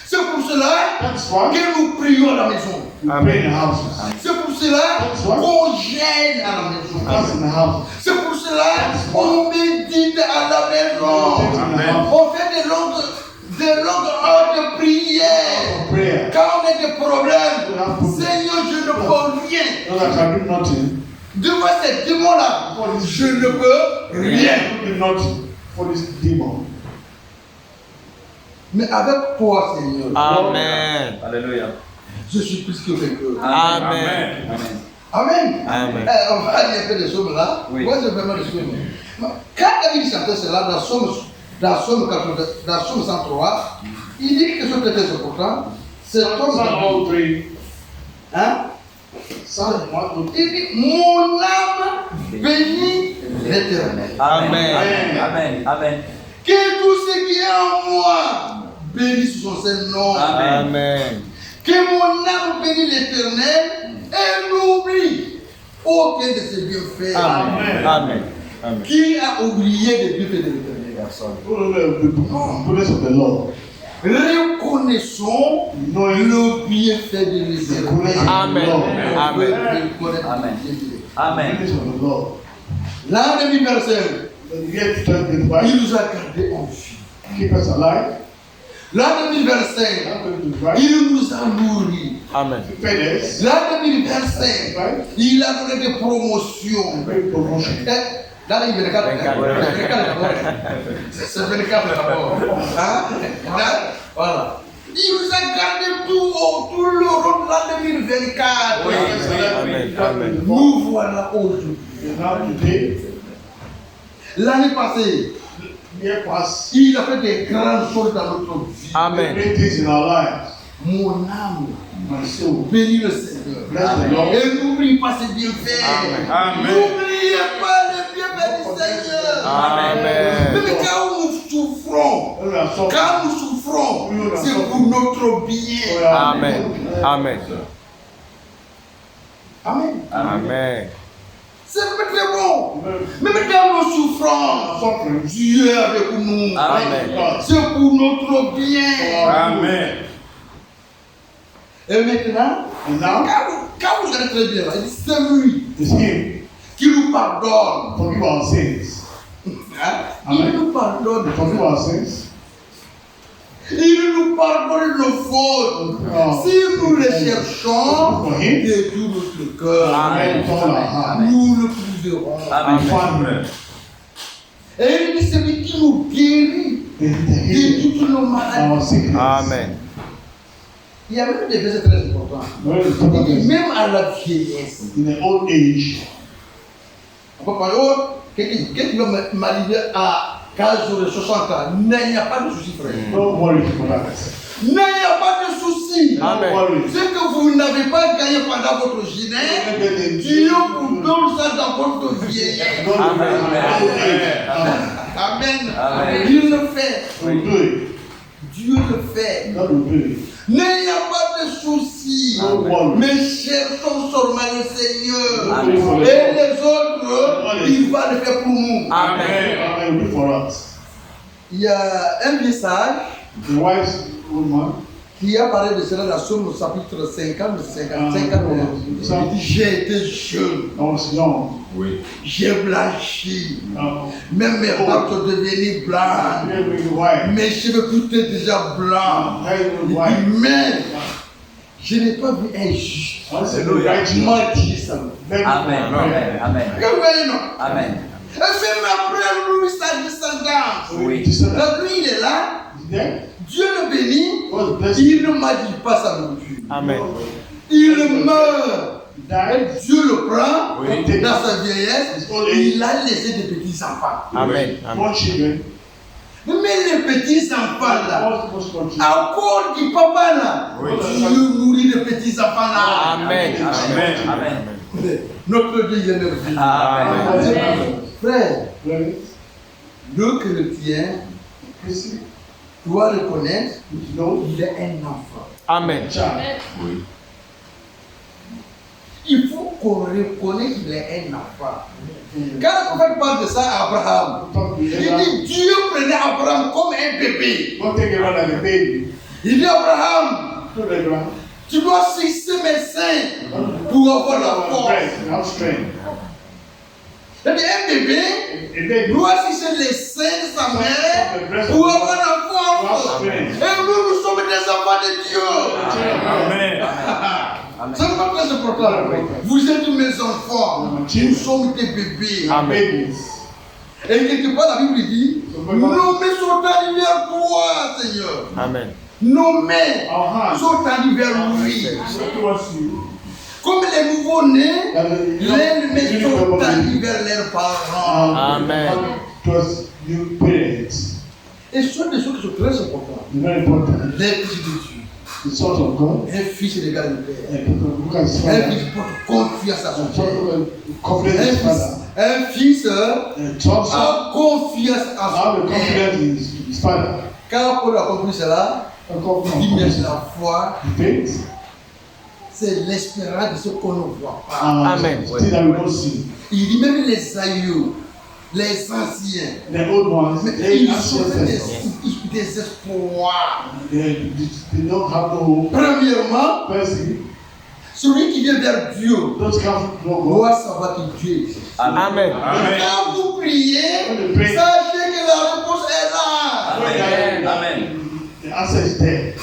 [SPEAKER 1] C'est pour cela
[SPEAKER 2] That's why
[SPEAKER 1] que nous prions à la maison.
[SPEAKER 2] we pray in the houses.
[SPEAKER 1] C'est pour cela qu'on gêne à la maison.
[SPEAKER 2] That's in the houses.
[SPEAKER 1] C'est pour cela qu'on médite à la maison.
[SPEAKER 2] Amen.
[SPEAKER 1] On fait de longues heures de prière.
[SPEAKER 2] Prayer.
[SPEAKER 1] Quand on a des problèmes, Seigneur, je ne peux rien.
[SPEAKER 2] Lord, I can do nothing.
[SPEAKER 1] Devant ces démons-là, je ne peux rien.
[SPEAKER 2] I can do nothing for this demon.
[SPEAKER 1] Mais avec toi, Seigneur,
[SPEAKER 3] Amen.
[SPEAKER 5] Alléluia.
[SPEAKER 1] je suis plus que vainqueur.
[SPEAKER 3] Amen.
[SPEAKER 5] Amen.
[SPEAKER 1] Amen.
[SPEAKER 3] Amen.
[SPEAKER 1] On va aller un peu des sommes là.
[SPEAKER 5] Oui.
[SPEAKER 1] Moi, c'est vraiment des sommes. Quand David chantait cela dans Somme 103, il dit quelque chose de très important. Cet homme,
[SPEAKER 2] Psalm all three.
[SPEAKER 1] Hein? Il dit, mon âme bénit l'Éternel.
[SPEAKER 3] Amen.
[SPEAKER 5] Amen. Amen.
[SPEAKER 1] Que tout ce qui est en moi bénisse son Saint-Nom.
[SPEAKER 3] Amen.
[SPEAKER 1] Que mon âme bénisse l'Éternel et n'oublie aucun de ses bienfaits.
[SPEAKER 3] Amen. Amen. Amen.
[SPEAKER 1] Qui a oublié les bienfaits de l'Éternel?
[SPEAKER 2] Goodness of the Lord.
[SPEAKER 1] Reconnaissons le bienfait de l'Éternel.
[SPEAKER 3] Amen. Amen.
[SPEAKER 5] Amen.
[SPEAKER 2] Goodness of the Lord.
[SPEAKER 1] L'an 2025,
[SPEAKER 2] The year
[SPEAKER 1] il
[SPEAKER 2] 2025,
[SPEAKER 1] nous a gardés en vie.
[SPEAKER 2] keep us alive.
[SPEAKER 1] L'an 2025,
[SPEAKER 2] 2025,
[SPEAKER 1] il nous a nourris.
[SPEAKER 3] Amen.
[SPEAKER 2] fed us.
[SPEAKER 1] L'an 2025, il a donné des promotions.
[SPEAKER 2] Great promotion.
[SPEAKER 1] L'an 2024, c'est 24 d'abord. Hein? Là, voilà. Il nous a gardé tout le long de l'an 2024.
[SPEAKER 5] Oui,
[SPEAKER 3] Amen. Amen.
[SPEAKER 1] Nous voilà aujourd'hui.
[SPEAKER 2] And now today,
[SPEAKER 1] L'année passée,
[SPEAKER 2] year past,
[SPEAKER 1] il a fait des grandes choses dans notre vie.
[SPEAKER 3] Amen.
[SPEAKER 2] great things in our lives.
[SPEAKER 1] Mon âme
[SPEAKER 2] My soul,
[SPEAKER 1] bénit le Seigneur.
[SPEAKER 2] bless the Lord.
[SPEAKER 1] Et n'oublie pas ses bienfaits.
[SPEAKER 3] Amen.
[SPEAKER 1] N'oubliez pas les bienfaits du Seigneur.
[SPEAKER 3] Amen.
[SPEAKER 1] Même quand nous souffrons,
[SPEAKER 2] When we are suffering,
[SPEAKER 1] quand nous souffrons, c'est pour notre bien.
[SPEAKER 3] Amen. Amen.
[SPEAKER 1] Amen.
[SPEAKER 3] Amen.
[SPEAKER 1] C'est très bon. Même dans nos souffrances,
[SPEAKER 2] suffering,
[SPEAKER 1] Dieu est avec nous.
[SPEAKER 3] Amen.
[SPEAKER 1] C'est pour notre bien.
[SPEAKER 3] Amen.
[SPEAKER 1] Et maintenant,
[SPEAKER 2] and now
[SPEAKER 1] quand vous allez très bien, là, il dit c'est lui
[SPEAKER 2] it's Him.
[SPEAKER 1] qui nous pardonne.
[SPEAKER 2] Forgive our sins.
[SPEAKER 1] Hein? Il nous pardonne.
[SPEAKER 2] Forgive our sins.
[SPEAKER 1] Il nous pardonne nos fautes. Si nous les cherchons de tout notre cœur,
[SPEAKER 3] Amen.
[SPEAKER 2] With all our heart.
[SPEAKER 1] nous le trouverons.
[SPEAKER 2] And find Him.
[SPEAKER 1] Et il dit c'est lui qui nous guérit
[SPEAKER 2] In the
[SPEAKER 1] de
[SPEAKER 2] healing,
[SPEAKER 1] toutes nos maladies.
[SPEAKER 2] our sickness.
[SPEAKER 3] Amen.
[SPEAKER 1] Il y a même des versets très importants.
[SPEAKER 2] When we talk
[SPEAKER 1] Il
[SPEAKER 2] about
[SPEAKER 1] dit
[SPEAKER 2] this,
[SPEAKER 1] même à la vieillesse.
[SPEAKER 2] in the old age,
[SPEAKER 1] On peut parler, oh, quelqu'un qui va m'arriver à 15 jours de 60 ans. Il n'y a pas de souci, frère.
[SPEAKER 2] don't worry for that.
[SPEAKER 1] Il n'y a pas de souci.
[SPEAKER 3] Amen.
[SPEAKER 2] Don't worry.
[SPEAKER 1] Ce que vous n'avez pas gagné pendant votre jeunesse, Dieu vous donne ça dans votre vieillesse.
[SPEAKER 3] Amen.
[SPEAKER 1] Amen.
[SPEAKER 5] Amen.
[SPEAKER 1] Il le fait.
[SPEAKER 2] We'll do it.
[SPEAKER 1] Dieu le fait.
[SPEAKER 2] God will do it.
[SPEAKER 1] N'ayez pas de soucis.
[SPEAKER 2] Don't worry.
[SPEAKER 1] Mais cherchons seulement le Seigneur.
[SPEAKER 5] Amen.
[SPEAKER 1] Et les autres, il va le faire pour nous.
[SPEAKER 3] Amen.
[SPEAKER 2] Amen. Will do for us.
[SPEAKER 1] Il y a un vieux sage
[SPEAKER 2] The wise woman,
[SPEAKER 1] qui a parlé de cela dans Somme chapitre 50, 51. Il dit, j'ai été jeune,
[SPEAKER 2] I was young.
[SPEAKER 3] Oui.
[SPEAKER 1] j'ai blanchi,
[SPEAKER 2] Now,
[SPEAKER 1] même mes barres sont devenues blanches,
[SPEAKER 2] very white.
[SPEAKER 1] mes cheveux tout étaient déjà blancs.
[SPEAKER 2] Very
[SPEAKER 1] Il
[SPEAKER 2] white.
[SPEAKER 1] dit, mais je n'ai pas vu un juste.
[SPEAKER 2] Hallelujah.
[SPEAKER 1] Tu m'as dit ça.
[SPEAKER 2] Very
[SPEAKER 5] Amen.
[SPEAKER 2] white.
[SPEAKER 5] Amen.
[SPEAKER 1] Que vous voyez, non?
[SPEAKER 5] Amen.
[SPEAKER 1] Et même après lui, sa descendance.
[SPEAKER 5] Oui.
[SPEAKER 2] Descendant.
[SPEAKER 1] Donc lui, il est là,
[SPEAKER 2] Is there?
[SPEAKER 1] Dieu le bénit,
[SPEAKER 2] God bless
[SPEAKER 1] il ne m'a dit pas sa nourriture.
[SPEAKER 3] Amen.
[SPEAKER 1] Il meurt.
[SPEAKER 2] Died.
[SPEAKER 1] Dieu le prend
[SPEAKER 3] Oui.
[SPEAKER 1] dans sa vieillesse. Il a laissé des petits-enfants.
[SPEAKER 3] Amen. Amen.
[SPEAKER 2] Four children.
[SPEAKER 1] Mais les petits-enfants là,
[SPEAKER 2] Most countries.
[SPEAKER 1] encore du papa là,
[SPEAKER 3] Oui.
[SPEAKER 1] Dieu nourrit les petits-enfants là.
[SPEAKER 3] Amen. Amen.
[SPEAKER 5] Amen.
[SPEAKER 1] Notre Dieu il est merveilleux.
[SPEAKER 5] Amen.
[SPEAKER 1] Frère,
[SPEAKER 2] Brothers,
[SPEAKER 1] le chrétien
[SPEAKER 2] Christian,
[SPEAKER 1] doit reconnaître
[SPEAKER 2] you know,
[SPEAKER 1] qu'il est un enfant.
[SPEAKER 3] Amen.
[SPEAKER 2] child.
[SPEAKER 3] Oui.
[SPEAKER 1] Il faut qu'on reconnaisse qu'il est un enfant. Quand le prophète parle de ça à Abraham,
[SPEAKER 2] Talk to
[SPEAKER 1] il
[SPEAKER 2] Abraham.
[SPEAKER 1] dit Dieu prenait Abraham comme un bébé.
[SPEAKER 2] Don't take Abraham like a baby.
[SPEAKER 1] Il dit Abraham,
[SPEAKER 2] Don't Abraham.
[SPEAKER 1] tu dois fixer mes seins pour avoir la force.
[SPEAKER 2] Strength. Have strength.
[SPEAKER 1] C'est-à-dire un bébé
[SPEAKER 2] A baby.
[SPEAKER 1] doit fixer les seins de sa mère pour avoir la force. Et nous sommes des enfants de Dieu.
[SPEAKER 3] Amen.
[SPEAKER 1] C'est pas très important. Vous êtes mes enfants. Nous sommes des bébés.
[SPEAKER 3] Amen.
[SPEAKER 2] Babies.
[SPEAKER 1] Et quelque part, la Bible dit nos mains sont arrivées à toi, Seigneur.
[SPEAKER 3] Amen.
[SPEAKER 1] Nos mains
[SPEAKER 2] Our hands
[SPEAKER 1] sont arrivées à lui.
[SPEAKER 2] towards you.
[SPEAKER 1] Comme les nouveaux-nés, les mains sont arrivées vers leurs parents.
[SPEAKER 3] Amen.
[SPEAKER 2] Towards you parents.
[SPEAKER 1] Et ce sont des choses qui sont très importantes.
[SPEAKER 2] Very important.
[SPEAKER 1] L'Esprit de Dieu.
[SPEAKER 2] the Son of God,
[SPEAKER 1] Un fils regarde le Père.
[SPEAKER 2] and look at his
[SPEAKER 1] Un
[SPEAKER 2] father,
[SPEAKER 1] fils porte confiance à son
[SPEAKER 2] and
[SPEAKER 1] Père.
[SPEAKER 2] confidence in his father,
[SPEAKER 1] Un fils
[SPEAKER 2] and trust him,
[SPEAKER 1] a confiance à
[SPEAKER 2] have
[SPEAKER 1] son
[SPEAKER 2] a
[SPEAKER 1] Père.
[SPEAKER 2] confidence in his father,
[SPEAKER 1] Quand Paul a compris cela,
[SPEAKER 2] and
[SPEAKER 1] il dit mais la foi,
[SPEAKER 2] faith,
[SPEAKER 1] c'est l'espérance de ce qu'on ne voit pas.
[SPEAKER 2] and
[SPEAKER 4] Amen.
[SPEAKER 2] things that we don't see.
[SPEAKER 1] Il dit même les aïeux, les anciens,
[SPEAKER 2] The old ones,
[SPEAKER 1] mais
[SPEAKER 2] they
[SPEAKER 1] ils
[SPEAKER 2] have
[SPEAKER 1] sont
[SPEAKER 2] success.
[SPEAKER 1] des espoirs.
[SPEAKER 2] They don't have no hope.
[SPEAKER 1] Premièrement,
[SPEAKER 2] Firstly,
[SPEAKER 1] celui qui vient vers Dieu
[SPEAKER 2] those come from God.
[SPEAKER 1] doit savoir que Dieu existe.
[SPEAKER 4] Amen.
[SPEAKER 3] Amen.
[SPEAKER 1] Quand vous priez,
[SPEAKER 2] When you pray,
[SPEAKER 1] sachez que la réponse est là.
[SPEAKER 5] Amen. Amen.
[SPEAKER 2] the answer is there.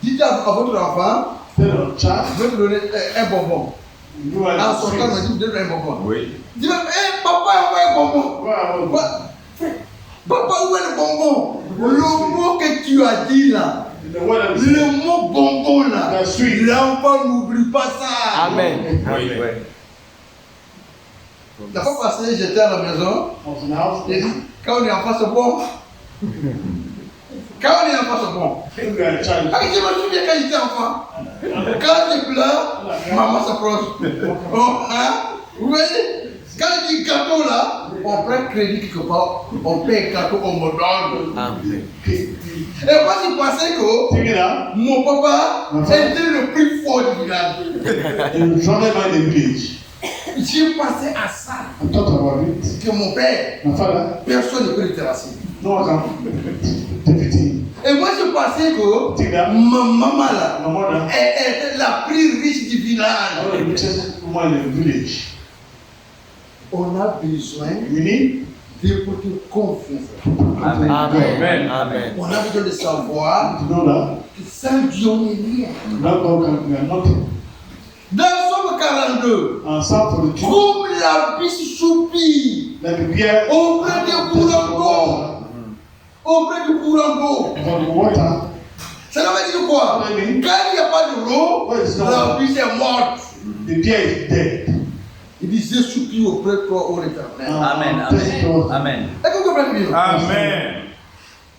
[SPEAKER 1] Dites à votre enfant,
[SPEAKER 2] Tell your child,
[SPEAKER 1] je vais te donner un bonbon.
[SPEAKER 2] you are
[SPEAKER 1] En sortant, on
[SPEAKER 2] the
[SPEAKER 1] dit, donne un bonbon.
[SPEAKER 3] Oui.
[SPEAKER 1] Dis même, papa, où est le bonbon?
[SPEAKER 2] Well,
[SPEAKER 1] Papa, où est le bonbon? Le mot que tu as dit là,
[SPEAKER 2] the word that is
[SPEAKER 1] le mot bonbon là,
[SPEAKER 2] That's sweet.
[SPEAKER 1] l'enfant n'oublie pas ça.
[SPEAKER 4] Amen.
[SPEAKER 3] Oui.
[SPEAKER 1] La fois passée, j'étais à la maison,
[SPEAKER 2] was in the house.
[SPEAKER 1] j'ai dit, quand on est enfant, c'est bon. Quand on est enfant, c'est bon.
[SPEAKER 2] When we are a child,
[SPEAKER 1] Ah, je me souviens quand j'étais enfant. Quand je pleure, maman s'approche. Oh, hein? Vous voyez? Quand je dis gâteau là, on prend crédit quelque part, on paye gâteau, on me donne.
[SPEAKER 4] Amen.
[SPEAKER 1] Et moi, je pensais que
[SPEAKER 2] take it out
[SPEAKER 1] mon papa était le plus fort du village.
[SPEAKER 2] and travel by the village.
[SPEAKER 1] J'ai pensé à ça.
[SPEAKER 2] I thought about it.
[SPEAKER 1] Que mon père,
[SPEAKER 2] My father,
[SPEAKER 1] personne ne peut le terrasser.
[SPEAKER 2] no one can defeat him.
[SPEAKER 1] Et moi, je pensais que
[SPEAKER 2] Take that.
[SPEAKER 1] ma maman là,
[SPEAKER 2] My mother,
[SPEAKER 1] elle était la plus riche du village.
[SPEAKER 2] one of the richest woman in the village.
[SPEAKER 1] On a besoin
[SPEAKER 2] We need
[SPEAKER 1] de porter confiance.
[SPEAKER 4] Amen.
[SPEAKER 3] Amen.
[SPEAKER 4] Amen.
[SPEAKER 1] On a besoin de savoir
[SPEAKER 2] to know that
[SPEAKER 1] que sans Dieu, on n'est rien.
[SPEAKER 2] without God we are nothing.
[SPEAKER 1] Dans Somme 42,
[SPEAKER 2] And Psalm 42,
[SPEAKER 1] comme la biche soupire
[SPEAKER 2] like the bear
[SPEAKER 1] auprès du courant d'eau, auprès du courant d'eau.
[SPEAKER 2] for the water,
[SPEAKER 1] Ça veut dire quoi? Quand il n'y a pas de l'eau, la biche est morte.
[SPEAKER 2] the bear is dead.
[SPEAKER 1] Il dit, je soupire auprès de toi, ô Éternel.
[SPEAKER 5] Amen. Amen. Amen.
[SPEAKER 1] Est-ce que vous comprenez bien?
[SPEAKER 3] Amen.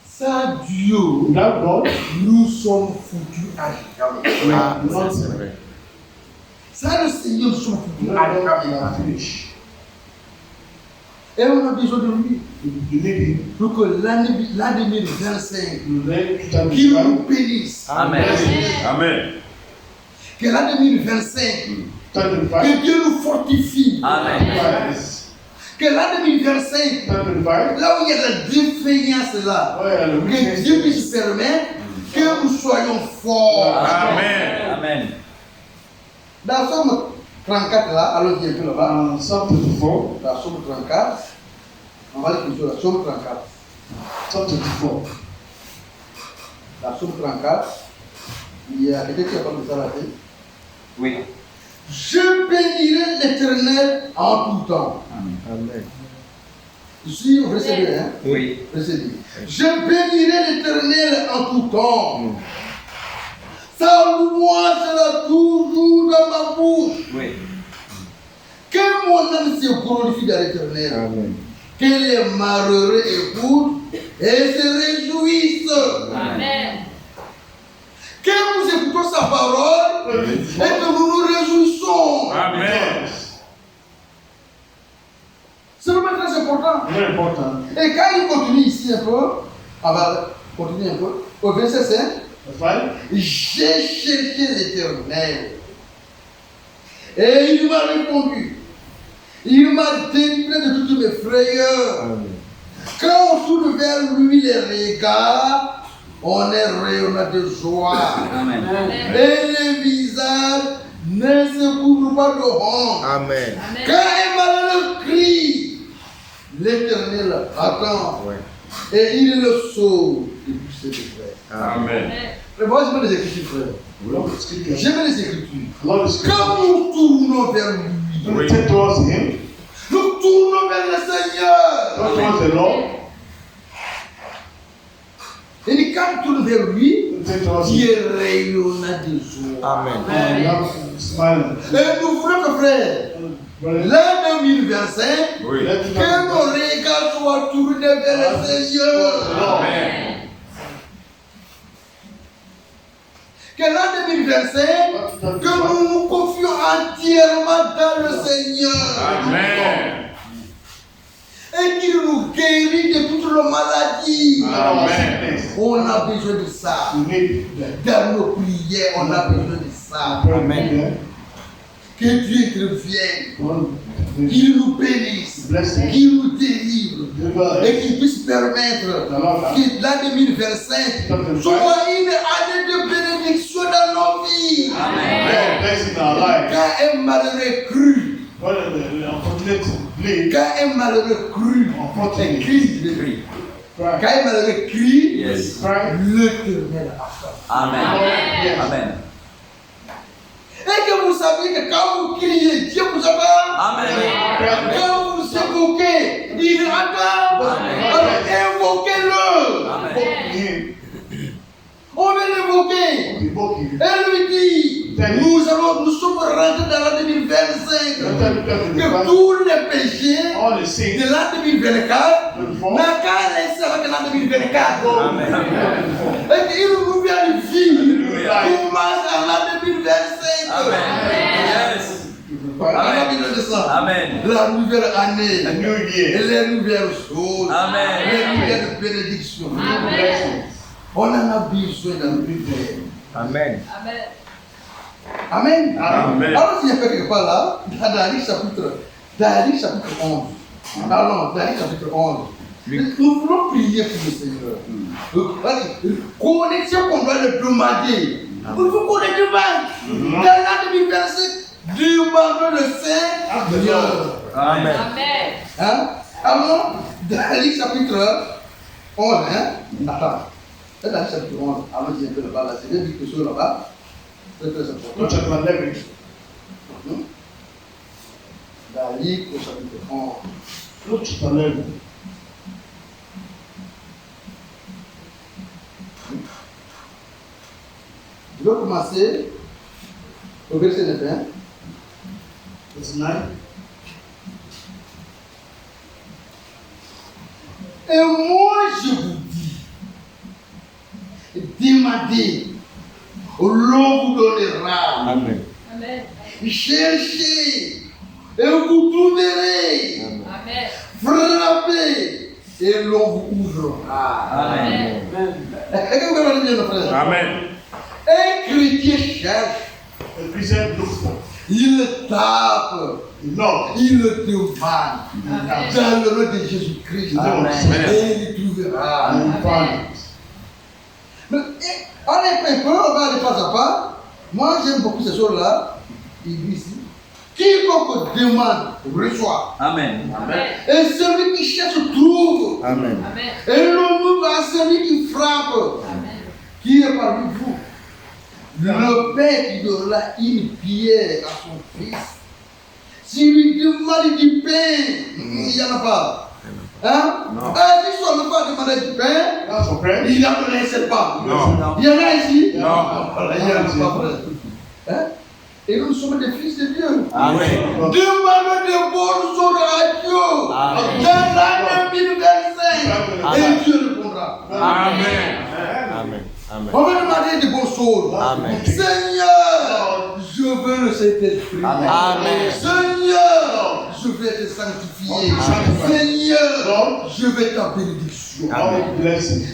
[SPEAKER 1] Sans Dieu,
[SPEAKER 2] Without God,
[SPEAKER 1] nous sommes foutus à jamais.
[SPEAKER 2] we are not
[SPEAKER 1] Sans le Seigneur, nous sommes foutus à
[SPEAKER 2] we
[SPEAKER 1] jamais.
[SPEAKER 2] are finished.
[SPEAKER 1] Et on a besoin de lui
[SPEAKER 2] You need him.
[SPEAKER 1] pour que l'année 2025,
[SPEAKER 2] You learn to
[SPEAKER 1] qu'il
[SPEAKER 2] understand.
[SPEAKER 1] nous bénisse.
[SPEAKER 5] Amen.
[SPEAKER 3] Amen.
[SPEAKER 1] Que l'année 2025,
[SPEAKER 2] Sanctify.
[SPEAKER 1] que Dieu nous fortifie.
[SPEAKER 5] Amen.
[SPEAKER 1] Que l'année 2025,
[SPEAKER 2] Sanctify.
[SPEAKER 1] là où il y a la défaillance là, que Dieu puisse permettre que nous soyons forts.
[SPEAKER 3] Amen.
[SPEAKER 5] Amen.
[SPEAKER 1] Dans Somme 34 là, allons-y un peu là-bas.
[SPEAKER 2] Psalm 34.
[SPEAKER 1] Dans Somme 34, on va aller toujours là, Somme 34.
[SPEAKER 2] Psalm 34.
[SPEAKER 1] Dans Somme 34, il y a quelqu'un qui a parlé de ça là.
[SPEAKER 5] Oui.
[SPEAKER 1] Je bénirai l'Éternel en tout temps.
[SPEAKER 4] Amen.
[SPEAKER 1] Ici, au verset 2, hein?
[SPEAKER 5] Oui.
[SPEAKER 1] Verset 2. Je bénirai l'Éternel en tout temps. Sa louange sera toujours dans ma bouche.
[SPEAKER 5] Oui.
[SPEAKER 1] Que mon âme se glorifie dans l'Éternel.
[SPEAKER 4] Amen.
[SPEAKER 1] Que les malheureux écoutent et se réjouissent.
[SPEAKER 5] Amen.
[SPEAKER 1] Que nous écoutons sa parole et que nous nous réjouissons.
[SPEAKER 3] Amen.
[SPEAKER 1] C'est vraiment très important.
[SPEAKER 2] Very important.
[SPEAKER 1] Et quand il continue ici un peu, on va continuer un peu, au verset 5,
[SPEAKER 2] The five.
[SPEAKER 1] j'ai cherché l'Éternel et il m'a répondu. Il m'a délivré de toutes mes frayeurs.
[SPEAKER 4] Amen.
[SPEAKER 1] Quand on tourne vers lui les regards, on est rayonnant de joie.
[SPEAKER 5] Amen.
[SPEAKER 1] Et les visages ne se couvrent pas de honte.
[SPEAKER 4] Amen.
[SPEAKER 1] Quand un malheureux crie, l'Éternel attend
[SPEAKER 4] Ouais.
[SPEAKER 1] et il le sauve depuis ses détresse.
[SPEAKER 3] Amen.
[SPEAKER 1] Mais moi, j'aime les Écritures, frère.
[SPEAKER 2] Love the scripture.
[SPEAKER 1] J'aime les Écritures.
[SPEAKER 2] Love the scripture.
[SPEAKER 1] Quand nous tournons vers lui,
[SPEAKER 2] When we turn towards him,
[SPEAKER 1] nous tournons vers le Seigneur.
[SPEAKER 2] turn towards the Lord,
[SPEAKER 1] Et dit, quand nous tournons vers lui,
[SPEAKER 2] we turn towards
[SPEAKER 1] il
[SPEAKER 2] him.
[SPEAKER 1] est rayonnant de joie.
[SPEAKER 4] Amen.
[SPEAKER 2] And love smiling.
[SPEAKER 1] Et nous voulons que, frère,
[SPEAKER 2] Brother,
[SPEAKER 1] l'an 2025,
[SPEAKER 3] Oui.
[SPEAKER 2] let
[SPEAKER 1] que
[SPEAKER 2] it
[SPEAKER 1] nos regards soient tournés vers le Seigneur.
[SPEAKER 3] Amen.
[SPEAKER 1] Que l'an 2025, que nous nous confions entièrement dans le Seigneur.
[SPEAKER 3] Amen.
[SPEAKER 1] Et qu'il nous guérit de toutes les maladies.
[SPEAKER 3] Amen.
[SPEAKER 1] On a besoin de ça. Dans nos prières, on a besoin de ça.
[SPEAKER 2] Amen.
[SPEAKER 1] Que Dieu intervienne, qu'il nous bénisse, qu'il nous délivre et qu'il puisse permettre que l'année 2025 soit une année de bénédiction dans nos vies. Quand un malheureux cru, quand un malheureux cru, quand un malheureux crie, l'Éternel attend.
[SPEAKER 5] Amen. Amen.
[SPEAKER 1] Et que vous saviez que quand vous criez, Dieu vous entend.
[SPEAKER 5] Amen.
[SPEAKER 1] Quand vous invoquez, il entend. Alors invoquez-le.
[SPEAKER 5] Amen.
[SPEAKER 1] On va l'invoquer. Elle lui dit, nous sommes rentrés dans l'an 2025. Que tous les péchés de l'an 2024 n'a qu'à laisser avec l'an 2024. Et qu'il nous nouvelle vie commence en l'an 2025.
[SPEAKER 5] Amen. Yes.
[SPEAKER 1] On a besoin de ça.
[SPEAKER 5] Amen.
[SPEAKER 1] La nouvelle année. Et les nouvelles choses.
[SPEAKER 5] Amen.
[SPEAKER 1] Les nouvelles bénédictions. On en a besoin dans le prière.
[SPEAKER 4] Amen.
[SPEAKER 1] Amen.
[SPEAKER 3] Amen.
[SPEAKER 1] Alors, s'il y a quelque part là, dans Daniel chapitre 11. Allons, Daniel chapitre 11. Nous voulons prier pour le Seigneur. Connexion qu'on doit le demander. Il faut qu'on le demande. Dans l'an 2025, demandons le Seigneur.
[SPEAKER 4] Amen.
[SPEAKER 1] Hein? Alors, Daniel chapitre 11. Hein? Attends. C'est Daniel chapitre 11. Allons-y un peu là-bas. Là. C'est des questions là-bas. C'est très important. Daniel au chapitre 11. Je vais commencer au verset 9. Et moi je vous dis, demandez, l'on vous donnera.
[SPEAKER 4] Amen.
[SPEAKER 1] Cherchez et vous trouverez. Frappez et l'on vous ouvrira.
[SPEAKER 5] Amen.
[SPEAKER 1] Est-ce que vous avez bien, frère?
[SPEAKER 3] Amen.
[SPEAKER 1] Un chrétien cherche, il tape, il demande. Dans le nom de Jésus-Christ,
[SPEAKER 5] Amen.
[SPEAKER 1] et il trouvera. Mais on est peu, on va aller pas à pas. Moi, j'aime beaucoup ces choses-là. Il dit ici, quiconque demande, reçoit.
[SPEAKER 5] Amen.
[SPEAKER 1] Et celui qui cherche, trouve.
[SPEAKER 4] Amen.
[SPEAKER 1] Et l'on ouvre à celui qui frappe. Qui est parmi vous? Le père qui donnera une pierre à son fils. S'il lui demande du pain, il n'y en a pas. Hein? Si son enfant demande du pain, il n'en donne pas.
[SPEAKER 3] Non.
[SPEAKER 1] Il y en a ici?
[SPEAKER 3] Non.
[SPEAKER 1] Il n'y en a pas, frère. Hein? Et nous sommes des fils de Dieu.
[SPEAKER 5] Amen.
[SPEAKER 1] Demandons de bonnes choses à Dieu.
[SPEAKER 5] Amen.
[SPEAKER 1] Dans l'année 2025. Et Dieu répondra.
[SPEAKER 3] Amen.
[SPEAKER 4] Amen. Amen.
[SPEAKER 1] On va demander de bonnes choses.
[SPEAKER 4] Amen.
[SPEAKER 1] Seigneur, je veux le Saint-Esprit.
[SPEAKER 4] Amen.
[SPEAKER 1] Seigneur, je vais te sanctifier. Seigneur, je vais ta bénédiction.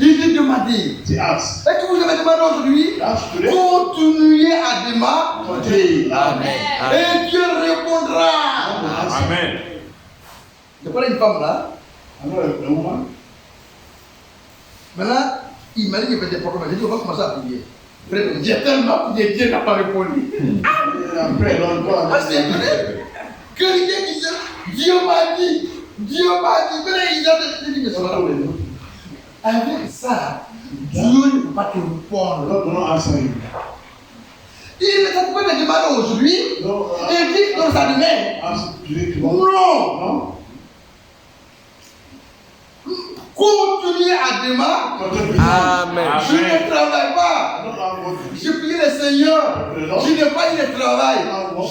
[SPEAKER 1] Il dit demander. Est-ce que vous avez demandé aujourd'hui? Continuez à demander.
[SPEAKER 4] Amen.
[SPEAKER 1] Et Dieu répondra.
[SPEAKER 3] Amen.
[SPEAKER 1] Je parlais d'une femme là. Maintenant, il m'a dit qu'il y avait des problèmes. J'ai dit, on va commencer à prier. Frère, j'ai tellement prié, Dieu n'a pas répondu. Parce que quelqu'un qui dit, Dieu m'a dit, mais il a dit, mais ça va. Avec ça, Dieu ne peut pas te répondre. Il ne t'a pas de demander aujourd'hui, et dit dans sa demain. Non. Continuez à demander.
[SPEAKER 4] Amen.
[SPEAKER 1] Je ne travaille pas. Je prie le Seigneur. Je n'ai pas eu de travail.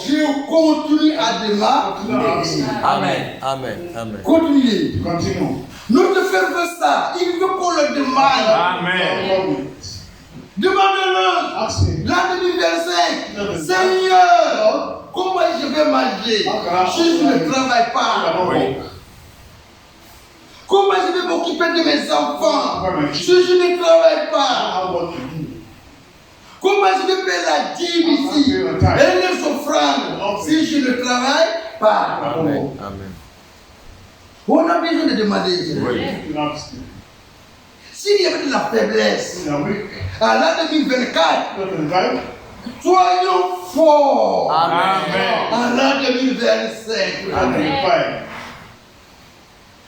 [SPEAKER 1] Je continue à demander.
[SPEAKER 4] Amen. Amen. Amen.
[SPEAKER 1] Continuez. Notre frère veut ça. Il veut qu'on le demande.
[SPEAKER 3] Amen.
[SPEAKER 1] Demande-le.
[SPEAKER 2] Ask him.
[SPEAKER 1] L'an 2025, Seigneur, comment je vais manger si je ne travaille pas?
[SPEAKER 3] Oui.
[SPEAKER 1] Comment je vais m'occuper de mes enfants si je ne travaille pas?
[SPEAKER 2] How what to do?
[SPEAKER 1] Comment je vais payer la dîme ici et les offrandes si je ne travaille pas?
[SPEAKER 4] Amen. Amen.
[SPEAKER 1] On a besoin de demander.
[SPEAKER 3] Oui.
[SPEAKER 2] You ask him.
[SPEAKER 1] S'il y avait de la faiblesse,
[SPEAKER 2] In a week,
[SPEAKER 1] à l'an 2024,
[SPEAKER 2] 25,
[SPEAKER 1] soyons forts.
[SPEAKER 3] Amen.
[SPEAKER 1] En l'an 2025,
[SPEAKER 2] 25.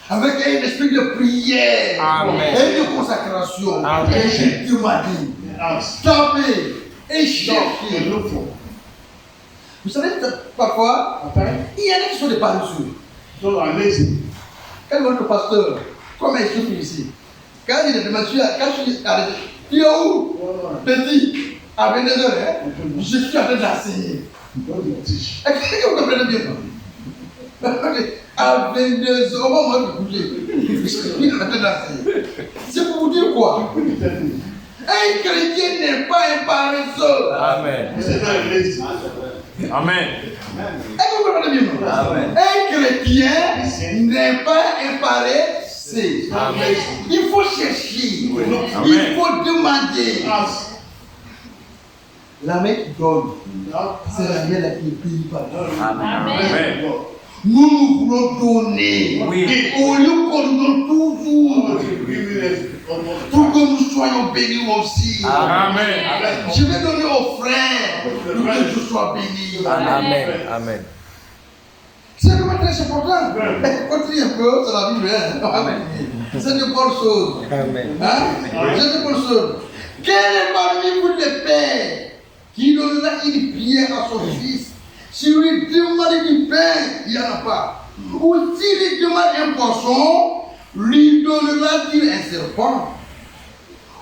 [SPEAKER 1] avec un esprit de prière
[SPEAKER 4] Amen.
[SPEAKER 1] et de consacration,
[SPEAKER 4] Amen.
[SPEAKER 1] et j'ai demandé,
[SPEAKER 2] Ask.
[SPEAKER 1] tapez et
[SPEAKER 2] Knock
[SPEAKER 1] cherchez.
[SPEAKER 2] and look for.
[SPEAKER 1] Vous savez, parfois,
[SPEAKER 2] At times,
[SPEAKER 1] il y en a qui sont des paresseux.
[SPEAKER 2] those are lazy.
[SPEAKER 1] Quel est votre pasteur? Comme un souffle ici. Quand il est demandé, quand je suis arrêté, tu es où? Petit, à 22h, hein? Je suis en train d'enseigner.
[SPEAKER 2] What do you teach?
[SPEAKER 1] Est-ce que vous comprenez bien? À 22h, au moment où vous couchez, je suis en train d'enseigner. C'est pour vous dire quoi?
[SPEAKER 2] What do you tell me?
[SPEAKER 1] Un chrétien n'est pas un paresseux.
[SPEAKER 4] Amen.
[SPEAKER 2] You say not lazy.
[SPEAKER 3] Amen.
[SPEAKER 1] Est-ce que vous comprenez bien?
[SPEAKER 4] Amen.
[SPEAKER 1] Un chrétien n'est pas un paresseux.
[SPEAKER 4] Amen.
[SPEAKER 1] Il faut chercher.
[SPEAKER 3] Amen.
[SPEAKER 1] Il faut demander.
[SPEAKER 2] Ask.
[SPEAKER 1] La main qui donne,
[SPEAKER 2] Now,
[SPEAKER 1] c'est la main qui ne paye pas.
[SPEAKER 3] Amen.
[SPEAKER 1] Nous voulons donner.
[SPEAKER 4] Oui.
[SPEAKER 1] Au lieu qu'on nous donne toujours. Pour que nous soyons bénis aussi.
[SPEAKER 3] Amen.
[SPEAKER 1] Je vais donner aux frères pour que je sois béni.
[SPEAKER 4] Amen. Amen.
[SPEAKER 1] C'est vraiment très important. Continue un peu, c'est la Bible. Hein? C'est une bonne chose.
[SPEAKER 4] Amen.
[SPEAKER 1] Hein? C'est une bonne chose. Quel est parmi vous le père qui donnera une prière à son fils? Si lui demande du pain, il n'y en a pas. Ou s'il lui demande un poisson, lui donnera-t-il un serpent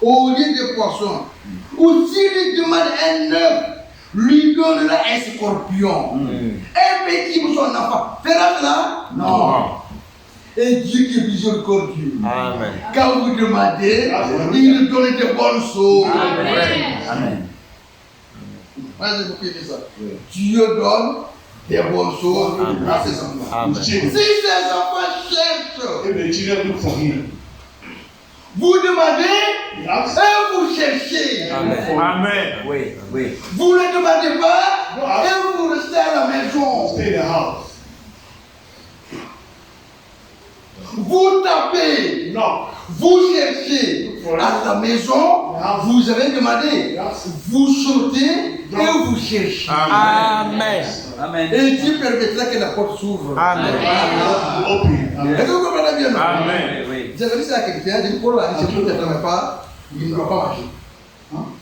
[SPEAKER 1] au lieu de poisson? Ou s'il lui demande un œuf, lui donnera un scorpion? Un petit pour son enfant fera cela? Non. Et Dieu qui est miséricordieux.
[SPEAKER 4] Amen.
[SPEAKER 1] Quand vous demandez, il nous donne de bonnes choses.
[SPEAKER 4] Amen.
[SPEAKER 1] Moi, je vous dis ça. Dieu donne des bonnes choses à ses enfants.
[SPEAKER 4] Amen.
[SPEAKER 1] Si ses enfants cherchent,
[SPEAKER 2] If the children look for him,
[SPEAKER 1] vous demandez
[SPEAKER 2] he asks.
[SPEAKER 1] et vous cherchez.
[SPEAKER 4] Amen.
[SPEAKER 3] Amen.
[SPEAKER 4] Oui, oui.
[SPEAKER 1] Vous ne demandez pas et vous restez à la maison.
[SPEAKER 2] Stay in the house.
[SPEAKER 1] Vous tapez,
[SPEAKER 2] Knock.
[SPEAKER 1] vous cherchez à la maison, vous avez demandé. Vous sortez et vous cherchez.
[SPEAKER 4] Amen.
[SPEAKER 1] Et Dieu permettra que la porte s'ouvre.
[SPEAKER 4] Amen.
[SPEAKER 2] Open.
[SPEAKER 1] Est-ce que vous comprenez bien?
[SPEAKER 3] Amen.
[SPEAKER 4] Oui.
[SPEAKER 1] J'avais dit ça à quelqu'un, j'ai dit pour la si tu ne travailles pas, il ne doit pas marcher.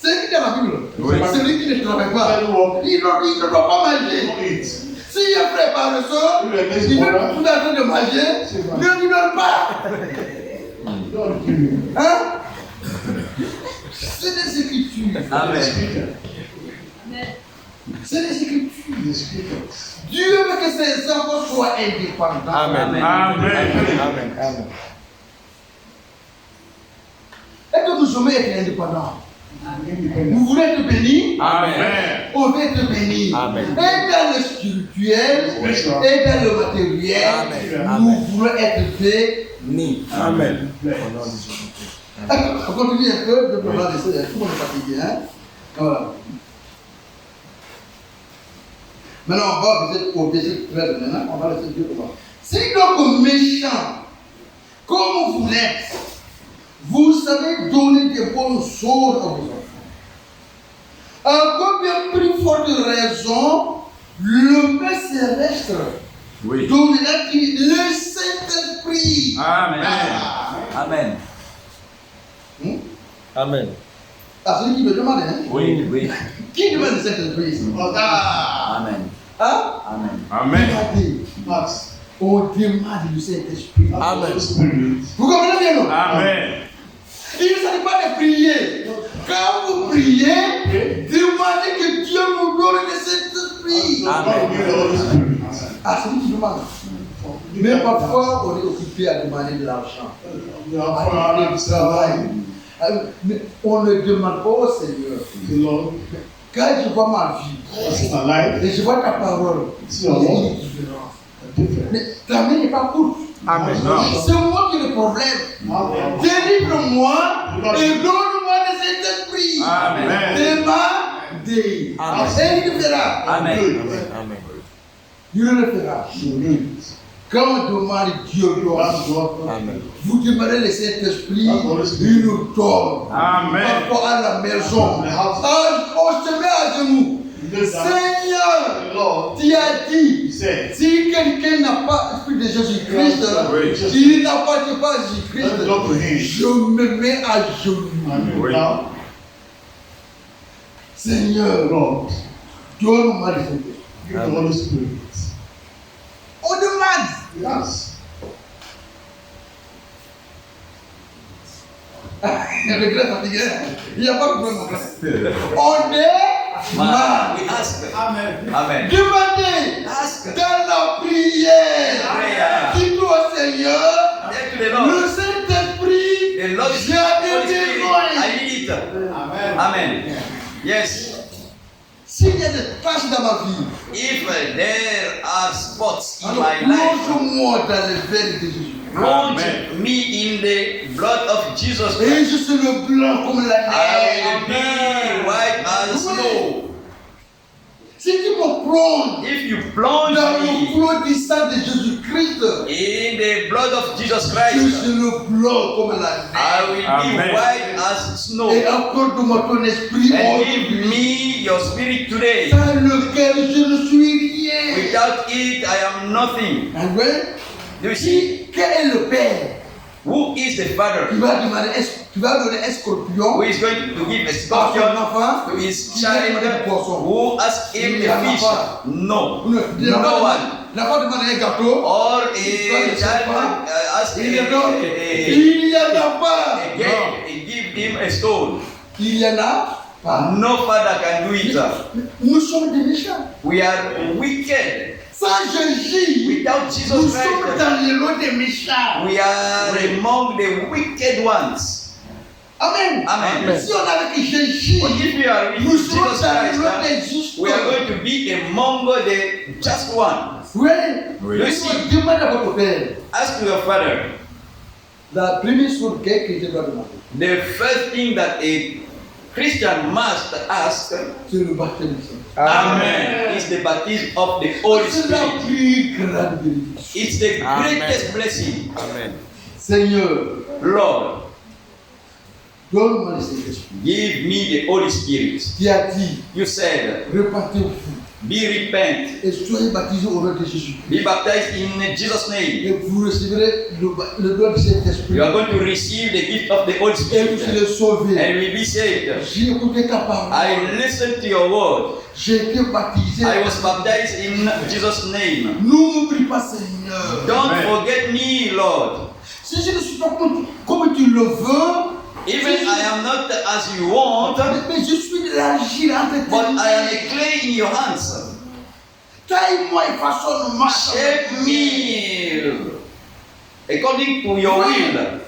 [SPEAKER 1] C'est écrit dans la Bible.
[SPEAKER 3] Oui.
[SPEAKER 1] Celui qui ne travaille pas, il ne doit pas manger.
[SPEAKER 2] Don't eat.
[SPEAKER 1] S'il est prêt par le sol, il veut tout en train de manger, ne lui donne pas.
[SPEAKER 2] Don't give him.
[SPEAKER 1] Hein? C'est des écritures.
[SPEAKER 4] Amen.
[SPEAKER 1] C'est des écritures.
[SPEAKER 2] The scriptures.
[SPEAKER 1] Dieu veut que ses enfants soient indépendants.
[SPEAKER 4] Amen.
[SPEAKER 3] Amen.
[SPEAKER 4] Amen. Amen.
[SPEAKER 1] Et que nous sommes être indépendants.
[SPEAKER 2] Independent.
[SPEAKER 1] Vous voulez être bénis?
[SPEAKER 3] Amen.
[SPEAKER 1] On veut être bénis.
[SPEAKER 4] Amen.
[SPEAKER 1] Et dans le spirituel,
[SPEAKER 2] Spiritual.
[SPEAKER 1] et dans le matériel,
[SPEAKER 4] Amen.
[SPEAKER 1] nous
[SPEAKER 4] Amen.
[SPEAKER 1] voulons être bénis.
[SPEAKER 4] Ni. Amen. Au nom de Jésus.
[SPEAKER 1] On continue un peu, de pouvoir laisser, tout le monde est fatigué. Hein? Voilà. Maintenant, on va au verset 13. Maintenant, on va laisser Dieu pour voir. Si donc méchant, comme vous l'êtes, vous savez donner des bonnes choses à vos enfants. Encore bien plus forte raison, le Père Céleste
[SPEAKER 3] Oui.
[SPEAKER 1] donnera-t-il le Saint-Esprit.
[SPEAKER 3] Amen.
[SPEAKER 4] Amen. Amen.
[SPEAKER 1] Ah, celui qui me demande, hein?
[SPEAKER 4] Oui, oui.
[SPEAKER 1] Qui demande le Saint-Esprit ici? Ah!
[SPEAKER 4] Amen.
[SPEAKER 1] Hein?
[SPEAKER 4] Amen.
[SPEAKER 3] Amen.
[SPEAKER 1] Regardez,
[SPEAKER 2] Ask.
[SPEAKER 1] on demande le Saint-Esprit.
[SPEAKER 4] Amen.
[SPEAKER 2] Spirit.
[SPEAKER 1] Vous comprenez bien, non?
[SPEAKER 3] Amen.
[SPEAKER 1] Il ne s'agit pas de prier. Quand vous priez, demandez que Dieu vous donne le Saint-Esprit.
[SPEAKER 2] God will give the Holy Spirit.
[SPEAKER 1] Ah, celui qui demande. Mais parfois, on est occupé à demander de l'argent, à
[SPEAKER 2] Therefore,
[SPEAKER 1] aller au travail, Mais on ne demande pas au Seigneur.
[SPEAKER 2] The Lord,
[SPEAKER 1] Quand je vois ma vie
[SPEAKER 2] this is my life.
[SPEAKER 1] et je vois ta parole,
[SPEAKER 2] It's
[SPEAKER 1] il y a
[SPEAKER 2] your
[SPEAKER 1] une
[SPEAKER 2] word.
[SPEAKER 1] différence.
[SPEAKER 2] Different.
[SPEAKER 1] Mais ta main n'est pas courte.
[SPEAKER 4] Amen.
[SPEAKER 1] C'est moi qui ai le problème.
[SPEAKER 2] Amen.
[SPEAKER 1] Délivre-moi et donne-moi de cet esprit.
[SPEAKER 3] Amen.
[SPEAKER 1] Demandez.
[SPEAKER 4] Amen.
[SPEAKER 1] Et il le fera.
[SPEAKER 4] Amen.
[SPEAKER 2] Amen.
[SPEAKER 1] Il le fera.
[SPEAKER 2] You do it.
[SPEAKER 1] Quand on demande Dieu,
[SPEAKER 2] That's what.
[SPEAKER 4] Amen.
[SPEAKER 1] vous demandez le Saint-Esprit,
[SPEAKER 2] Amen.
[SPEAKER 1] il nous donne.
[SPEAKER 3] Amen.
[SPEAKER 1] Parfois à la maison, on se met à genoux. Seigneur,
[SPEAKER 2] The Lord,
[SPEAKER 1] tu as dit,
[SPEAKER 2] He said,
[SPEAKER 1] si quelqu'un n'a pas l'esprit de Jésus-Christ,
[SPEAKER 3] Oui.
[SPEAKER 1] il n'appartient pas à Jésus-Christ,
[SPEAKER 2] let's go to Him.
[SPEAKER 1] je me mets à genoux.
[SPEAKER 2] Amen.
[SPEAKER 3] Oui.
[SPEAKER 2] Now,
[SPEAKER 1] Seigneur,
[SPEAKER 2] Lord,
[SPEAKER 1] donne-moi le Saint-Esprit.
[SPEAKER 2] give the Holy Spirit.
[SPEAKER 1] On demande.
[SPEAKER 2] Yes.
[SPEAKER 1] Le grand fatigué, il n'y a pas de problème. On demande.
[SPEAKER 5] We ask.
[SPEAKER 2] Amen.
[SPEAKER 5] Amen.
[SPEAKER 1] Demandez
[SPEAKER 5] Ask.
[SPEAKER 1] dans la prière.
[SPEAKER 5] Prayer.
[SPEAKER 1] Dites au Seigneur,
[SPEAKER 5] Tell to the Lord.
[SPEAKER 1] le Saint-Esprit,
[SPEAKER 5] The Lord is
[SPEAKER 1] j'ai
[SPEAKER 5] Holy
[SPEAKER 1] des
[SPEAKER 5] Spirit.
[SPEAKER 1] besoins.
[SPEAKER 5] I need it. Amen. Yes.
[SPEAKER 1] S'il y a des tâches dans ma vie,
[SPEAKER 5] If there are spots in
[SPEAKER 1] alors
[SPEAKER 5] my life,
[SPEAKER 1] plonge-moi dans le verre de Jésus.
[SPEAKER 5] plunge
[SPEAKER 3] Amen.
[SPEAKER 5] me in the blood of Jesus
[SPEAKER 1] Et
[SPEAKER 5] Christ.
[SPEAKER 1] je suis le blanc comme la
[SPEAKER 5] I will
[SPEAKER 1] neige.
[SPEAKER 5] be white as snow.
[SPEAKER 1] Si tu me plonges
[SPEAKER 5] If you plunge
[SPEAKER 1] dans le
[SPEAKER 5] me
[SPEAKER 1] flot du sang de Jésus-Christ,
[SPEAKER 5] in the blood of Jesus
[SPEAKER 1] je
[SPEAKER 5] Christ,
[SPEAKER 1] suis le blanc comme la
[SPEAKER 5] I
[SPEAKER 1] neige.
[SPEAKER 5] will
[SPEAKER 3] Amen.
[SPEAKER 5] be white as snow.
[SPEAKER 1] Et accorde-moi ton esprit
[SPEAKER 5] And give
[SPEAKER 1] aujourd'hui,
[SPEAKER 5] me your spirit today.
[SPEAKER 1] sans lequel je ne suis rien.
[SPEAKER 5] Without it, I am nothing.
[SPEAKER 1] Amen.
[SPEAKER 5] Do you see?
[SPEAKER 1] Quel est le Père
[SPEAKER 5] Who is the father
[SPEAKER 1] qui va demander, qui va donner un scorpion
[SPEAKER 5] who is going to give a
[SPEAKER 1] à son
[SPEAKER 5] scorpion
[SPEAKER 1] enfant
[SPEAKER 5] to his
[SPEAKER 1] qui va
[SPEAKER 5] child
[SPEAKER 1] demander un poisson?
[SPEAKER 5] who asks him
[SPEAKER 1] Il y en
[SPEAKER 5] a
[SPEAKER 1] a
[SPEAKER 5] fish?
[SPEAKER 1] pas.
[SPEAKER 5] No.
[SPEAKER 1] Il
[SPEAKER 5] No one.
[SPEAKER 1] n'a pas demandé un gâteau.
[SPEAKER 5] Or a child asks
[SPEAKER 1] Il y en a. Il y en a pas.
[SPEAKER 5] give him a stone.
[SPEAKER 1] Il y en a pas.
[SPEAKER 5] No father can do it.
[SPEAKER 1] Nous sommes des méchants.
[SPEAKER 5] We are wicked.
[SPEAKER 1] Sans Jésus,
[SPEAKER 5] Without
[SPEAKER 1] nous
[SPEAKER 5] Jesus
[SPEAKER 1] sommes
[SPEAKER 5] Christ,
[SPEAKER 1] dans le lot des méchants.
[SPEAKER 5] we are among the wicked ones.
[SPEAKER 1] Amen.
[SPEAKER 5] Amen.
[SPEAKER 1] Si on a avec Jésus,
[SPEAKER 5] But if we are with
[SPEAKER 1] nous
[SPEAKER 5] Jesus
[SPEAKER 1] sommes dans le
[SPEAKER 5] Christ,
[SPEAKER 1] lot des justes.
[SPEAKER 5] we are going to be among the just ones.
[SPEAKER 1] Oui.
[SPEAKER 3] Oui.
[SPEAKER 5] You
[SPEAKER 1] Nous
[SPEAKER 5] see,
[SPEAKER 1] demande à votre Père.
[SPEAKER 5] ask to your father.
[SPEAKER 1] La première chose qu'un chrétien doit demander,
[SPEAKER 5] The first thing that a Christian must ask,
[SPEAKER 1] c'est le baptême du Saint.
[SPEAKER 5] Amen, is the baptism of the Holy
[SPEAKER 1] C'est la
[SPEAKER 5] Spirit.
[SPEAKER 1] plus grande bénédiction.
[SPEAKER 5] It's the
[SPEAKER 4] Amen.
[SPEAKER 5] greatest blessing.
[SPEAKER 4] Amen.
[SPEAKER 1] Seigneur,
[SPEAKER 5] Lord,
[SPEAKER 1] donne-moi le Saint-Esprit.
[SPEAKER 5] give me the Holy Spirit.
[SPEAKER 1] Tu as dit,
[SPEAKER 5] You said,
[SPEAKER 1] repentez-vous
[SPEAKER 5] be repent,
[SPEAKER 1] et soyez baptisés au nom de Jésus.
[SPEAKER 5] be baptized in Jesus' name.
[SPEAKER 1] Et vous recevrez le don du Saint-Esprit.
[SPEAKER 5] You are going to receive the gift of the Holy
[SPEAKER 1] Et vous
[SPEAKER 5] Spirit
[SPEAKER 1] serez sauvés.
[SPEAKER 5] and will be saved.
[SPEAKER 1] J'ai écouté ta parole.
[SPEAKER 5] I listened to your word.
[SPEAKER 1] J'ai été baptisé.
[SPEAKER 5] I was baptized in Jesus' name.
[SPEAKER 1] N'oublie pas, Seigneur.
[SPEAKER 5] Don't
[SPEAKER 3] Amen.
[SPEAKER 5] forget me, Lord.
[SPEAKER 1] Si je ne suis pas comme tu le veux,
[SPEAKER 5] Even I am not as you want,
[SPEAKER 1] mais je suis de l'argile entre tes
[SPEAKER 5] but I am
[SPEAKER 1] mains.
[SPEAKER 5] a clay in your hands.
[SPEAKER 1] Taille-moi et façonne-moi.
[SPEAKER 5] Shape me according to your will.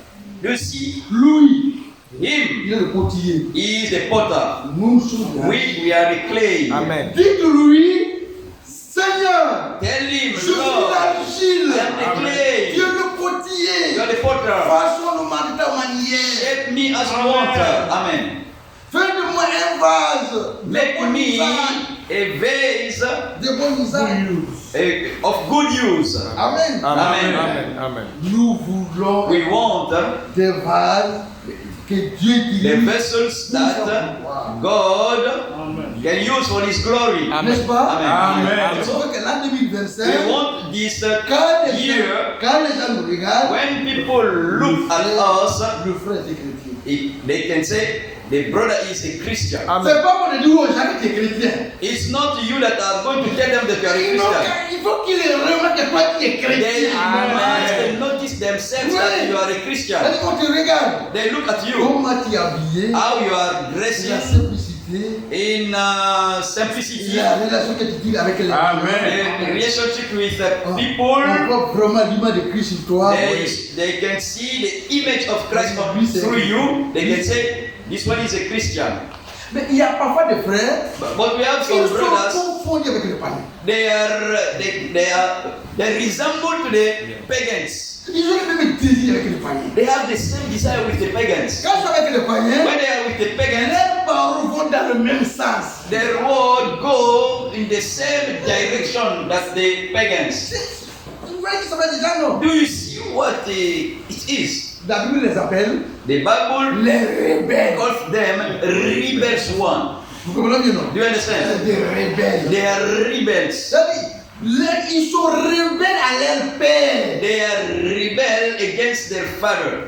[SPEAKER 5] You see,
[SPEAKER 1] Lui,
[SPEAKER 5] him
[SPEAKER 1] il est le potier.
[SPEAKER 5] is the potter.
[SPEAKER 1] Nous sommes là.
[SPEAKER 5] We are the clay.
[SPEAKER 4] Amen.
[SPEAKER 1] Dites-lui, Seigneur,
[SPEAKER 5] Tell him,
[SPEAKER 1] je suis
[SPEAKER 5] Lord,
[SPEAKER 1] l'argile.
[SPEAKER 5] I am the clay.
[SPEAKER 1] Tu es le potier.
[SPEAKER 5] You are the potter.
[SPEAKER 1] Façonne-moi de ta manière.
[SPEAKER 5] Shape me as you want. Amen.
[SPEAKER 1] Fais de moi un vase.
[SPEAKER 5] Make
[SPEAKER 1] de bon
[SPEAKER 5] me
[SPEAKER 1] usage.
[SPEAKER 5] a vase
[SPEAKER 1] De bon usage.
[SPEAKER 5] of good use.
[SPEAKER 1] Amen.
[SPEAKER 5] Amen.
[SPEAKER 4] Amen. Amen.
[SPEAKER 1] Nous voulons
[SPEAKER 5] We want
[SPEAKER 1] des vases que Dieu
[SPEAKER 5] the
[SPEAKER 1] utilise.
[SPEAKER 5] vessels that God can use for His glory.
[SPEAKER 1] N'est-ce pas?
[SPEAKER 3] Amen.
[SPEAKER 1] C'est vrai que l'an 2025,
[SPEAKER 5] We want this
[SPEAKER 1] quand
[SPEAKER 5] year,
[SPEAKER 1] les gens nous regardent,
[SPEAKER 5] when people look at us,
[SPEAKER 1] le frère est chrétien.
[SPEAKER 5] they can say the brother is a Christian.
[SPEAKER 4] Amen.
[SPEAKER 1] C'est pas pour dire aux gens que tu es chrétien.
[SPEAKER 5] It's not you that are going to tell them that you are a Christian.
[SPEAKER 1] Il faut qu'ils remarquent que toi tu es
[SPEAKER 5] They
[SPEAKER 1] chrétien.
[SPEAKER 5] must notice themselves that you are a Christian.
[SPEAKER 1] Quand on te regarde,
[SPEAKER 5] They look at you,
[SPEAKER 1] comment tu es habillé,
[SPEAKER 5] how you are
[SPEAKER 1] c'est la
[SPEAKER 5] dressing,
[SPEAKER 1] simplicité. simplicité,
[SPEAKER 5] in simplicity,
[SPEAKER 1] la relation que tu dis avec les
[SPEAKER 3] Amen.
[SPEAKER 5] the relationship with the
[SPEAKER 1] on
[SPEAKER 5] people.
[SPEAKER 1] voit vraiment l'image de Christ en toi.
[SPEAKER 5] They can see the image of Christ through you. They can say, this one is a Christian.
[SPEAKER 1] Mais il y a parfois des frères
[SPEAKER 5] But we have
[SPEAKER 1] qui
[SPEAKER 5] some
[SPEAKER 1] sont
[SPEAKER 5] brothers,
[SPEAKER 1] confondus avec les païens.
[SPEAKER 5] they resemble to the pagans.
[SPEAKER 1] Ils ont le même désir avec les païens.
[SPEAKER 5] They have the same desire with the pagans.
[SPEAKER 1] Quand ils sont avec les païens,
[SPEAKER 5] When they are with the pagans,
[SPEAKER 1] leurs paroles vont dans le même sens.
[SPEAKER 5] their word go in the same direction that the pagans.
[SPEAKER 1] Vous voyez qu'ils sont des gens, non?
[SPEAKER 5] Do you see what it is?
[SPEAKER 1] La Bible les appelle
[SPEAKER 5] The Bible
[SPEAKER 1] les rebelles.
[SPEAKER 5] calls them rebels one.
[SPEAKER 1] Vous comprenez bien, non?
[SPEAKER 5] Do you understand?
[SPEAKER 1] C'est des rebelles.
[SPEAKER 5] They are rebels.
[SPEAKER 1] C'est-à-dire, ils sont rebelles à leur père.
[SPEAKER 5] They are rebel against their father.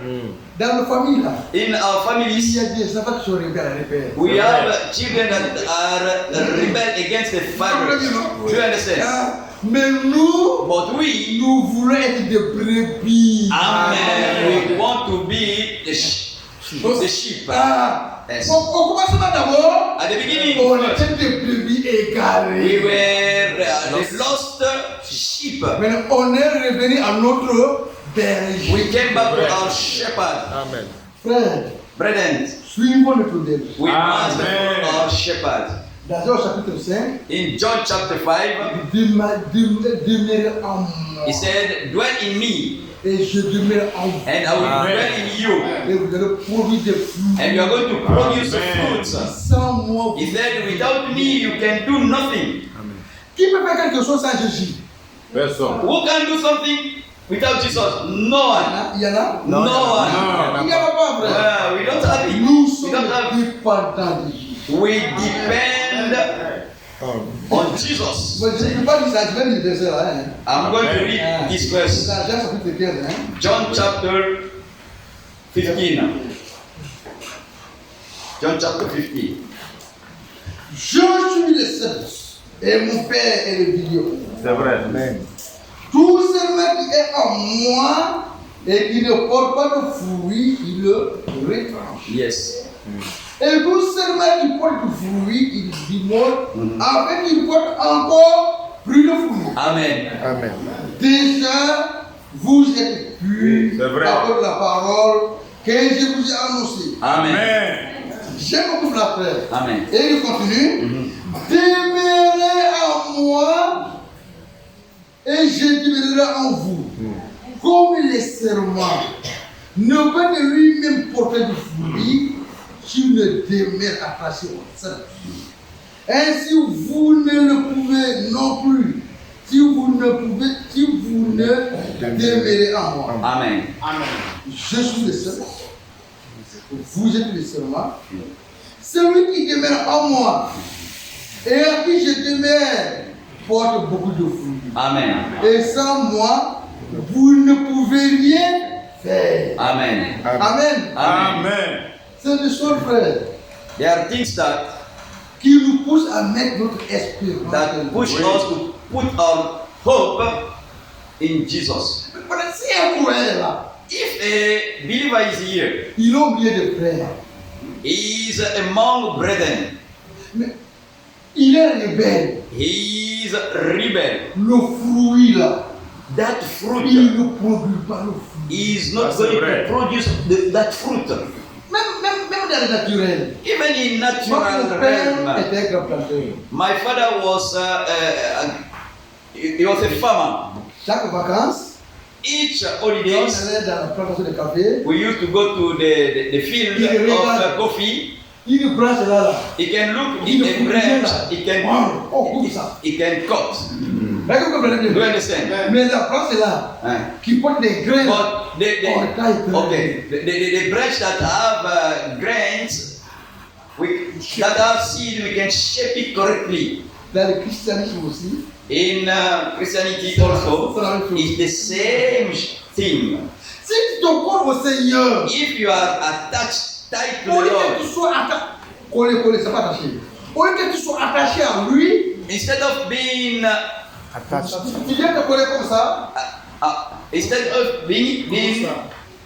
[SPEAKER 1] Dans nos familles, là,
[SPEAKER 5] In our
[SPEAKER 1] il y
[SPEAKER 5] families,
[SPEAKER 1] a des enfants qui sont rebelles à leur père.
[SPEAKER 5] we have children that are rebel against their fathers. Do you understand?
[SPEAKER 1] Ah, mais nous,
[SPEAKER 5] But we,
[SPEAKER 1] nous voulons être des brebis.
[SPEAKER 5] amen, we want to be the sheep.
[SPEAKER 1] Ah,
[SPEAKER 5] Yes.
[SPEAKER 1] au commencement d'abord,
[SPEAKER 5] At the beginning,
[SPEAKER 1] on était des brebis
[SPEAKER 5] we
[SPEAKER 1] égarées.
[SPEAKER 5] were the lost sheep.
[SPEAKER 1] Mais on est revenu à notre berger.
[SPEAKER 5] We came back to our shepherd.
[SPEAKER 4] Amen.
[SPEAKER 1] Frère,
[SPEAKER 5] Brethren,
[SPEAKER 1] suivons notre berger.
[SPEAKER 5] we must
[SPEAKER 3] Amen.
[SPEAKER 5] follow our shepherd.
[SPEAKER 1] Dans Jean chapitre 5,
[SPEAKER 5] In John chapter 5,
[SPEAKER 1] demeurer en moi.
[SPEAKER 5] he said, dwell in me,
[SPEAKER 1] Et je demeure en vous.
[SPEAKER 5] and I will
[SPEAKER 3] Amen.
[SPEAKER 5] dwell in you,
[SPEAKER 1] Et vous allez produire des fruits.
[SPEAKER 5] and you are going to produce
[SPEAKER 3] Amen.
[SPEAKER 5] fruits.
[SPEAKER 1] Sans moi,
[SPEAKER 5] He said, without me, you can do nothing.
[SPEAKER 1] qui peut faire quelque chose sans Jésus?
[SPEAKER 3] Personne.
[SPEAKER 5] Who can do something without Jesus? No one.
[SPEAKER 1] Il y en a?
[SPEAKER 5] No one.
[SPEAKER 1] Il n'y en a pas, frère.
[SPEAKER 5] We don't have it.
[SPEAKER 1] Nous
[SPEAKER 5] We
[SPEAKER 1] sommes
[SPEAKER 5] don't have.
[SPEAKER 1] dépendants de Jésus.
[SPEAKER 5] We depend on Jesus.
[SPEAKER 1] Moi, je ne peux pas dire ça, je vais lire le verset là. Hein.
[SPEAKER 5] I'm going to read this verse.
[SPEAKER 1] Dans Jean chapitre 15. Hein.
[SPEAKER 5] John chapter 15. John chapter 15.
[SPEAKER 1] Je suis le seul et mon Père est le milieu.
[SPEAKER 3] C'est vrai.
[SPEAKER 4] Amen.
[SPEAKER 1] Tout celui qui est en moi et qui ne porte pas de fruits, il le retranche.
[SPEAKER 5] Yes.
[SPEAKER 1] Et tout celui qui porte du fruit, il démole, afin qu'il porte encore plus de fruits.
[SPEAKER 5] Amen.
[SPEAKER 4] Amen.
[SPEAKER 1] Déjà, vous êtes purs
[SPEAKER 3] C'est vrai.
[SPEAKER 1] à cause de la parole que je vous ai annoncée.
[SPEAKER 5] Amen.
[SPEAKER 3] Amen.
[SPEAKER 1] J'aime beaucoup la frère.
[SPEAKER 5] Amen.
[SPEAKER 1] Et il continue. Demeurez en moi et je demeurerai en vous. Comme les serments ne peut de lui-même porter du fruit s'il ne demeure attaché au sein. Ainsi vous ne le pouvez non plus si vous ne demeurez en moi.
[SPEAKER 5] Amen.
[SPEAKER 1] Je suis le seul. Vous êtes le serment. Celui qui demeure en moi et à qui je demeure porte beaucoup de fruits.
[SPEAKER 5] Amen.
[SPEAKER 1] Et sans moi, vous ne pouvez rien faire.
[SPEAKER 5] Amen.
[SPEAKER 1] Amen.
[SPEAKER 3] Amen.
[SPEAKER 1] C'est des choses, frère,
[SPEAKER 5] There are things that
[SPEAKER 1] qui nous poussent à mettre notre espérance.
[SPEAKER 5] push us to put our hope in Jesus.
[SPEAKER 1] Si un croyant est là,
[SPEAKER 5] If a believer is here,
[SPEAKER 1] il a oublié de frères.
[SPEAKER 5] he is among brethren.
[SPEAKER 1] Mais il est rebelle.
[SPEAKER 5] He is rebel.
[SPEAKER 1] Le fruit là,
[SPEAKER 5] That
[SPEAKER 1] il
[SPEAKER 5] fruit
[SPEAKER 1] ne produit pas le fruit.
[SPEAKER 5] is not
[SPEAKER 3] That's
[SPEAKER 5] going
[SPEAKER 3] right.
[SPEAKER 5] to produce that fruit.
[SPEAKER 1] Même dans le naturel.
[SPEAKER 5] Even in
[SPEAKER 1] Moi,
[SPEAKER 5] natural
[SPEAKER 1] mon père
[SPEAKER 5] realm.
[SPEAKER 1] était grand planteur.
[SPEAKER 5] My father was he was a farmer.
[SPEAKER 1] Chaque vacances,
[SPEAKER 5] Each
[SPEAKER 1] on
[SPEAKER 5] holidays,
[SPEAKER 1] allait dans la plantation de café.
[SPEAKER 5] we used to go to the field of coffee.
[SPEAKER 1] Une branche là, là.
[SPEAKER 5] He can look
[SPEAKER 1] Il
[SPEAKER 5] in
[SPEAKER 1] ne
[SPEAKER 5] a
[SPEAKER 1] coupe rien
[SPEAKER 5] branch.
[SPEAKER 1] là.
[SPEAKER 5] He can
[SPEAKER 1] Oh, coupe ça.
[SPEAKER 5] he can cut.
[SPEAKER 1] Là, vous comprenez
[SPEAKER 5] Do you
[SPEAKER 1] bien.
[SPEAKER 5] understand?
[SPEAKER 1] Mais la branche là, qui porte des graines.
[SPEAKER 5] But
[SPEAKER 1] Oh, taille,
[SPEAKER 5] okay, the branch that have grains, that have seed, we can shape it correctly.
[SPEAKER 1] Dans le christianisme aussi.
[SPEAKER 5] In Christianity also, it's the same thing.
[SPEAKER 1] Si tu te crois au Seigneur,
[SPEAKER 5] If you are attached tight to
[SPEAKER 1] au lieu
[SPEAKER 5] the
[SPEAKER 1] que tu
[SPEAKER 5] Lord,
[SPEAKER 1] sois attaché, collé, c'est pas attaché. Au lieu que tu sois attaché à lui,
[SPEAKER 5] instead of being
[SPEAKER 1] tu viens te coller comme ça,
[SPEAKER 5] instead of being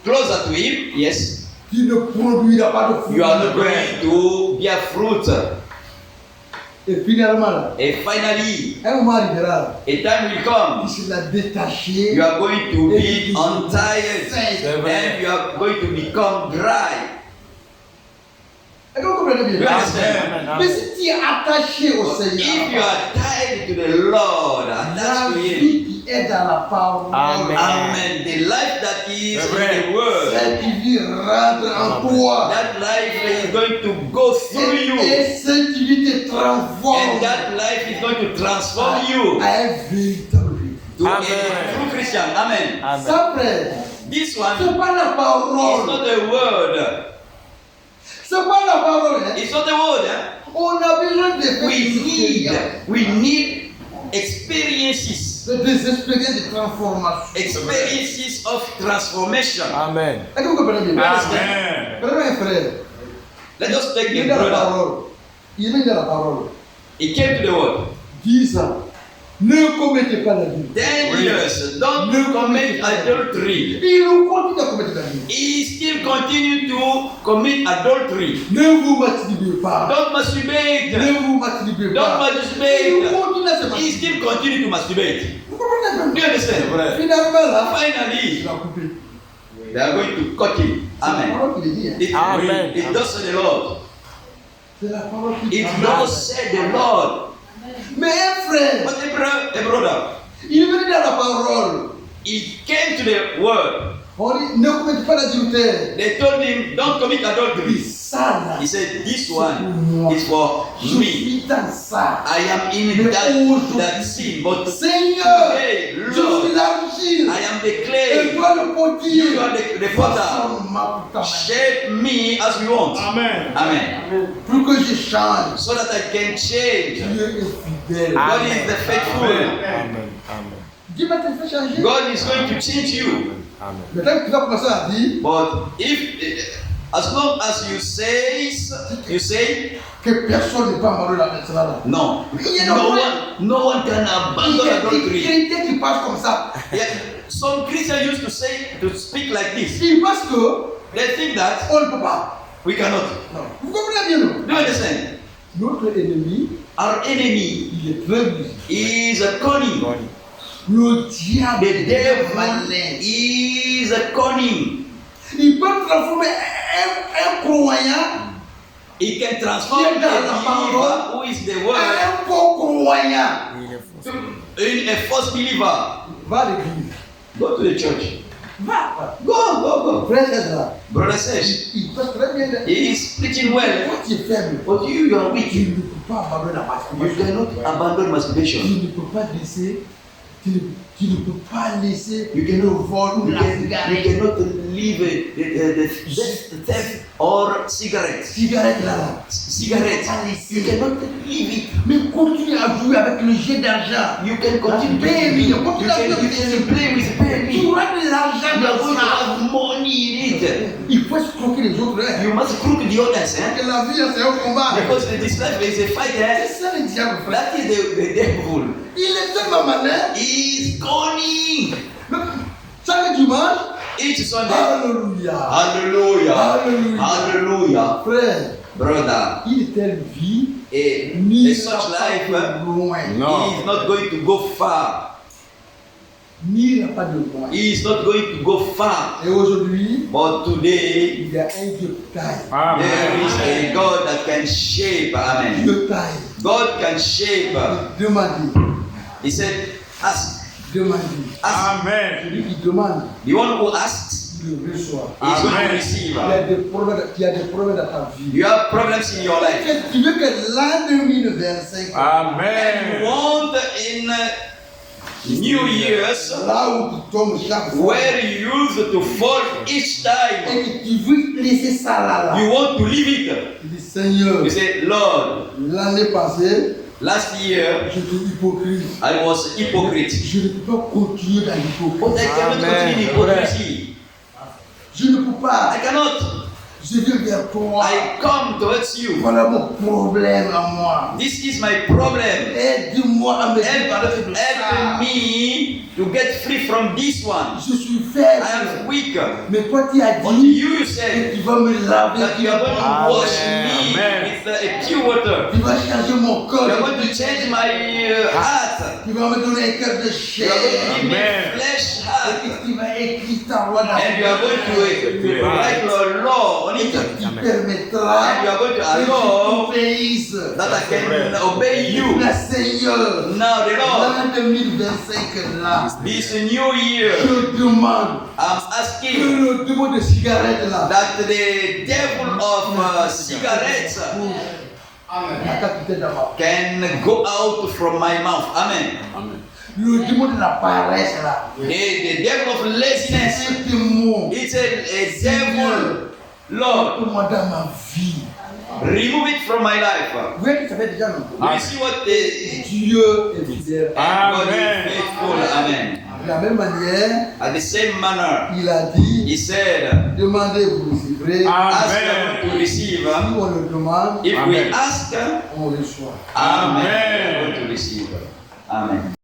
[SPEAKER 5] closer to Him, yes,
[SPEAKER 1] tu ne produiras pas de fruits.
[SPEAKER 5] you are not going to bear fruit.
[SPEAKER 1] Et finalement, là,
[SPEAKER 5] And finally,
[SPEAKER 1] un moment arrivera,
[SPEAKER 5] a time will come.
[SPEAKER 1] il sera détaché.
[SPEAKER 5] You are going to
[SPEAKER 1] Et
[SPEAKER 5] be untied
[SPEAKER 1] sec.
[SPEAKER 5] and you are going to become dry.
[SPEAKER 1] Est-ce que vous comprenez
[SPEAKER 5] You
[SPEAKER 1] bien?
[SPEAKER 5] understand?
[SPEAKER 1] Mais si tu es attaché au
[SPEAKER 5] But if you
[SPEAKER 1] Seigneur,
[SPEAKER 5] are tied to the Lord,
[SPEAKER 1] la
[SPEAKER 5] attached to Him,
[SPEAKER 1] vie qui est dans la parole,
[SPEAKER 4] Amen.
[SPEAKER 5] Amen. The life that is in the Word,
[SPEAKER 1] celle qui vit rentre en toi.
[SPEAKER 5] that life is going to go through you,
[SPEAKER 1] Et celle qui vit te transforme
[SPEAKER 5] and that life is going to transform you
[SPEAKER 1] à un véritable vie.
[SPEAKER 5] to a
[SPEAKER 4] Amen.
[SPEAKER 5] true Christian. Amen.
[SPEAKER 4] Amen.
[SPEAKER 1] Ça, frère,
[SPEAKER 5] This
[SPEAKER 1] c'est
[SPEAKER 5] one
[SPEAKER 1] pas la
[SPEAKER 5] is
[SPEAKER 1] parole.
[SPEAKER 5] not the word.
[SPEAKER 1] C'est pas la parole. Hein.
[SPEAKER 5] It's not the word. Eh?
[SPEAKER 1] On a besoin de faire
[SPEAKER 5] We need experiences,
[SPEAKER 1] des expériences de transformation.
[SPEAKER 5] experiences of transformation.
[SPEAKER 4] Amen.
[SPEAKER 1] Est-ce que vous comprenez bien?
[SPEAKER 3] Amen.
[SPEAKER 1] Prenez un frère.
[SPEAKER 5] Let us take
[SPEAKER 1] Il est
[SPEAKER 5] the
[SPEAKER 1] dans la
[SPEAKER 5] brother.
[SPEAKER 1] parole. Il est dans la parole.
[SPEAKER 5] He came to the word.
[SPEAKER 1] 10 ans. Ne commettez pas la vie.
[SPEAKER 5] 10 years. Don't commit adultery.
[SPEAKER 1] Il continue à commettre la vie.
[SPEAKER 5] He still continue to commit adultery.
[SPEAKER 1] Ne vous masturbez pas.
[SPEAKER 5] Don't masturbate.
[SPEAKER 1] Ne vous masturbez
[SPEAKER 5] Don't
[SPEAKER 1] pas. Il
[SPEAKER 5] masturbate.
[SPEAKER 1] continue à se
[SPEAKER 5] He
[SPEAKER 1] masturber.
[SPEAKER 5] still continue to masturbate.
[SPEAKER 1] Vous comprenez
[SPEAKER 5] Do you understand?
[SPEAKER 1] Finalement, là, il
[SPEAKER 5] Finally,
[SPEAKER 1] va couper.
[SPEAKER 5] they are going to cut him.
[SPEAKER 1] C'est la
[SPEAKER 5] Amen.
[SPEAKER 1] parole qui le dit. Hein.
[SPEAKER 5] It,
[SPEAKER 4] Amen.
[SPEAKER 5] it does say the Lord.
[SPEAKER 1] C'est la parole qui
[SPEAKER 5] It
[SPEAKER 1] dit.
[SPEAKER 5] does say the Lord.
[SPEAKER 1] Mais un frère,
[SPEAKER 5] But a brother,
[SPEAKER 1] il est venu dans la parole.
[SPEAKER 5] he came to the word.
[SPEAKER 1] On dit, ne commettez pas l'adultère.
[SPEAKER 5] They told him, don't commit adultery.
[SPEAKER 1] Ça, là,
[SPEAKER 5] He said, this one is for
[SPEAKER 1] je
[SPEAKER 5] me.
[SPEAKER 1] suis dans ça.
[SPEAKER 5] I am in that sin, but
[SPEAKER 1] Seigneur,
[SPEAKER 5] today,
[SPEAKER 1] je suis
[SPEAKER 5] Lord,
[SPEAKER 1] l'argile.
[SPEAKER 5] I am the
[SPEAKER 1] Et
[SPEAKER 5] clay.
[SPEAKER 1] toi le potier.
[SPEAKER 5] You are the potter.
[SPEAKER 1] Façonne-moi pour ta main.
[SPEAKER 5] Shape me as you want.
[SPEAKER 3] Amen.
[SPEAKER 5] Amen.
[SPEAKER 1] Pour que je change.
[SPEAKER 5] So that I can change.
[SPEAKER 1] Dieu est fidèle.
[SPEAKER 5] God is the faithful.
[SPEAKER 4] Amen. Amen.
[SPEAKER 1] Dieu va te faire changer.
[SPEAKER 5] God is going to change you.
[SPEAKER 4] Amen.
[SPEAKER 1] Maintenant que tu vas commencer à dire
[SPEAKER 5] But if, as long as you say
[SPEAKER 1] que personne n'est pas amoureux là maintenant là.
[SPEAKER 5] no, no one can
[SPEAKER 1] Il y
[SPEAKER 5] abandon
[SPEAKER 1] a des
[SPEAKER 5] adultery.
[SPEAKER 1] chrétiens qui passent comme ça.
[SPEAKER 5] Yeah, some Christians used to speak like this.
[SPEAKER 1] Ils pensent que
[SPEAKER 5] They think that
[SPEAKER 1] on ne peut pas.
[SPEAKER 5] we cannot.
[SPEAKER 1] Non. Vous comprenez bien non?
[SPEAKER 5] Do you understand?
[SPEAKER 1] Notre ennemi,
[SPEAKER 5] Our enemy
[SPEAKER 1] il est très busy.
[SPEAKER 5] is a cunning.
[SPEAKER 1] Le diable
[SPEAKER 5] The
[SPEAKER 1] est
[SPEAKER 5] devil
[SPEAKER 1] malin.
[SPEAKER 5] is a cunning.
[SPEAKER 1] Il peut transformer un croyant
[SPEAKER 5] He can transform a believer who is the word
[SPEAKER 1] un faux croyant.
[SPEAKER 5] in a false believer.
[SPEAKER 1] Va à l'église.
[SPEAKER 5] Go to the church.
[SPEAKER 1] Va.
[SPEAKER 5] Go.
[SPEAKER 1] Frère est là.
[SPEAKER 5] Brother says
[SPEAKER 1] Il passe très bien.
[SPEAKER 5] he is preaching well,
[SPEAKER 1] Quand tu es faible,
[SPEAKER 5] but you are
[SPEAKER 1] tu
[SPEAKER 5] weak.
[SPEAKER 1] ne peux pas abandonner la
[SPEAKER 5] You
[SPEAKER 1] masturbation.
[SPEAKER 5] cannot abandon
[SPEAKER 1] Tu
[SPEAKER 5] masturbation.
[SPEAKER 1] ne peux pas laisser. Tu ne peux pas laisser
[SPEAKER 5] You
[SPEAKER 1] le
[SPEAKER 5] cannot,
[SPEAKER 1] vol ou
[SPEAKER 5] you,
[SPEAKER 1] la
[SPEAKER 5] can, you
[SPEAKER 1] cigarette.
[SPEAKER 5] cannot leave the theft or cigarette.
[SPEAKER 1] Cigarette là.
[SPEAKER 5] Cigarette. You cannot leave it.
[SPEAKER 1] Mais continue à jouer avec le jet d'argent.
[SPEAKER 5] You can continue to
[SPEAKER 1] Baby,
[SPEAKER 5] you can play with
[SPEAKER 1] Tu
[SPEAKER 5] baby.
[SPEAKER 1] auras de l'argent
[SPEAKER 5] You are
[SPEAKER 1] dans
[SPEAKER 5] going to
[SPEAKER 1] ça.
[SPEAKER 5] have money in it.
[SPEAKER 1] Il faut escroquer les autres. Hein.
[SPEAKER 5] You must crook the others,
[SPEAKER 1] Que la vie, c'est un combat.
[SPEAKER 5] because this life is a fight.
[SPEAKER 1] C'est ça le diable, frère.
[SPEAKER 5] That is the devil.
[SPEAKER 1] Il est tellement malin.
[SPEAKER 5] He is cunning.
[SPEAKER 1] Chaque dimanche,
[SPEAKER 5] Each Sunday.
[SPEAKER 1] alléluia.
[SPEAKER 5] Hallelujah.
[SPEAKER 1] Alléluia.
[SPEAKER 5] Hallelujah.
[SPEAKER 1] Frère,
[SPEAKER 5] Brother,
[SPEAKER 1] il telle vie,
[SPEAKER 5] a such life,
[SPEAKER 1] loin.
[SPEAKER 5] he is not going to go far.
[SPEAKER 1] N'ira pas de loin.
[SPEAKER 5] He is not going to go far.
[SPEAKER 1] Et aujourd'hui,
[SPEAKER 5] But today,
[SPEAKER 1] il y a un Dieu de taille.
[SPEAKER 5] there is a God that can shape. Amen.
[SPEAKER 1] Dieu de taille.
[SPEAKER 5] God can shape.
[SPEAKER 1] Demandez.
[SPEAKER 5] He said, ask.
[SPEAKER 1] Demandez.
[SPEAKER 5] Ask.
[SPEAKER 3] Amen.
[SPEAKER 1] Celui qui demande,
[SPEAKER 5] The one who asks
[SPEAKER 1] il le reçoit.
[SPEAKER 5] is going to
[SPEAKER 3] Amen.
[SPEAKER 5] receive.
[SPEAKER 1] Il y a des problèmes dans ta vie.
[SPEAKER 5] You have problems in your life.
[SPEAKER 1] Tu veux que l'an 2025,
[SPEAKER 5] And you
[SPEAKER 3] Amen.
[SPEAKER 5] want in New Year's
[SPEAKER 1] là où tu tombes chaque fois,
[SPEAKER 5] where you used to fall each time,
[SPEAKER 1] et que tu veux laisser ça là,
[SPEAKER 5] you want to leave it.
[SPEAKER 1] tu dis Seigneur,
[SPEAKER 5] You say, Lord,
[SPEAKER 1] l'année passée,
[SPEAKER 5] last year
[SPEAKER 1] j'étais hypocrite.
[SPEAKER 5] I was hypocrite,
[SPEAKER 1] Je ne peux pas continuer dans
[SPEAKER 5] but
[SPEAKER 1] l'hypocrisie.
[SPEAKER 5] I cannot
[SPEAKER 4] Amen.
[SPEAKER 5] continue hypocrisy.
[SPEAKER 1] Je ne peux pas.
[SPEAKER 5] I cannot.
[SPEAKER 1] Je viens vers toi.
[SPEAKER 5] I come towards you.
[SPEAKER 1] Voilà mon problème à moi.
[SPEAKER 5] This is my problem.
[SPEAKER 1] Aide-moi à me débarrasser de ça.
[SPEAKER 5] Help me to get free from this one.
[SPEAKER 1] Je suis
[SPEAKER 5] I
[SPEAKER 1] faible.
[SPEAKER 5] am weak.
[SPEAKER 1] Mais toi, tu as
[SPEAKER 5] But
[SPEAKER 1] dit
[SPEAKER 5] you
[SPEAKER 1] que
[SPEAKER 5] said
[SPEAKER 1] tu vas me laver.
[SPEAKER 5] that you are going to wash me
[SPEAKER 3] Amen.
[SPEAKER 5] with a pure water.
[SPEAKER 1] Tu vas changer mon
[SPEAKER 5] You
[SPEAKER 1] corps.
[SPEAKER 5] are going to change my heart.
[SPEAKER 1] Tu vas me donner un cœur de
[SPEAKER 5] You
[SPEAKER 1] chair.
[SPEAKER 5] are going to give me
[SPEAKER 3] Amen.
[SPEAKER 5] flesh
[SPEAKER 1] Et
[SPEAKER 5] heart.
[SPEAKER 1] que tu vas écrire ta loi dans
[SPEAKER 5] And you are going to write your law on
[SPEAKER 1] Et
[SPEAKER 5] it.
[SPEAKER 1] que tu permettras
[SPEAKER 5] And you are going to
[SPEAKER 1] que
[SPEAKER 5] allow
[SPEAKER 1] je t'obéisse.
[SPEAKER 5] that I can obey you.
[SPEAKER 1] Le Seigneur,
[SPEAKER 5] Now the Lord,
[SPEAKER 1] l'an 2025 là,
[SPEAKER 5] this new year,
[SPEAKER 1] je demande
[SPEAKER 5] I'm
[SPEAKER 1] que
[SPEAKER 5] asking
[SPEAKER 1] le démon de cigarette là,
[SPEAKER 5] that the devil of cigarettes
[SPEAKER 1] la capitale d'abord.
[SPEAKER 5] can go out from my mouth. Amen.
[SPEAKER 1] Le démon de la paresse là,
[SPEAKER 5] The devil of laziness,
[SPEAKER 1] c'est un démon
[SPEAKER 5] it's a devil. Lord,
[SPEAKER 1] dans ma vie.
[SPEAKER 5] remove it from my life.
[SPEAKER 1] Vous voyez que ça fait déjà longtemps.
[SPEAKER 5] Do you see what the
[SPEAKER 1] Dieu est fidèle.
[SPEAKER 5] God
[SPEAKER 3] Amen.
[SPEAKER 5] is faithful? Amen.
[SPEAKER 1] De la même manière,
[SPEAKER 5] At the same manner,
[SPEAKER 1] il a dit,
[SPEAKER 5] he said,
[SPEAKER 1] demandez, vous recevrez.
[SPEAKER 5] ask
[SPEAKER 3] Amen.
[SPEAKER 5] to receive.
[SPEAKER 1] Si on le demande,
[SPEAKER 5] If we
[SPEAKER 3] Amen.
[SPEAKER 5] ask,
[SPEAKER 1] on reçoit.
[SPEAKER 5] Amen.
[SPEAKER 3] Amen.
[SPEAKER 5] We are going to receive. Amen.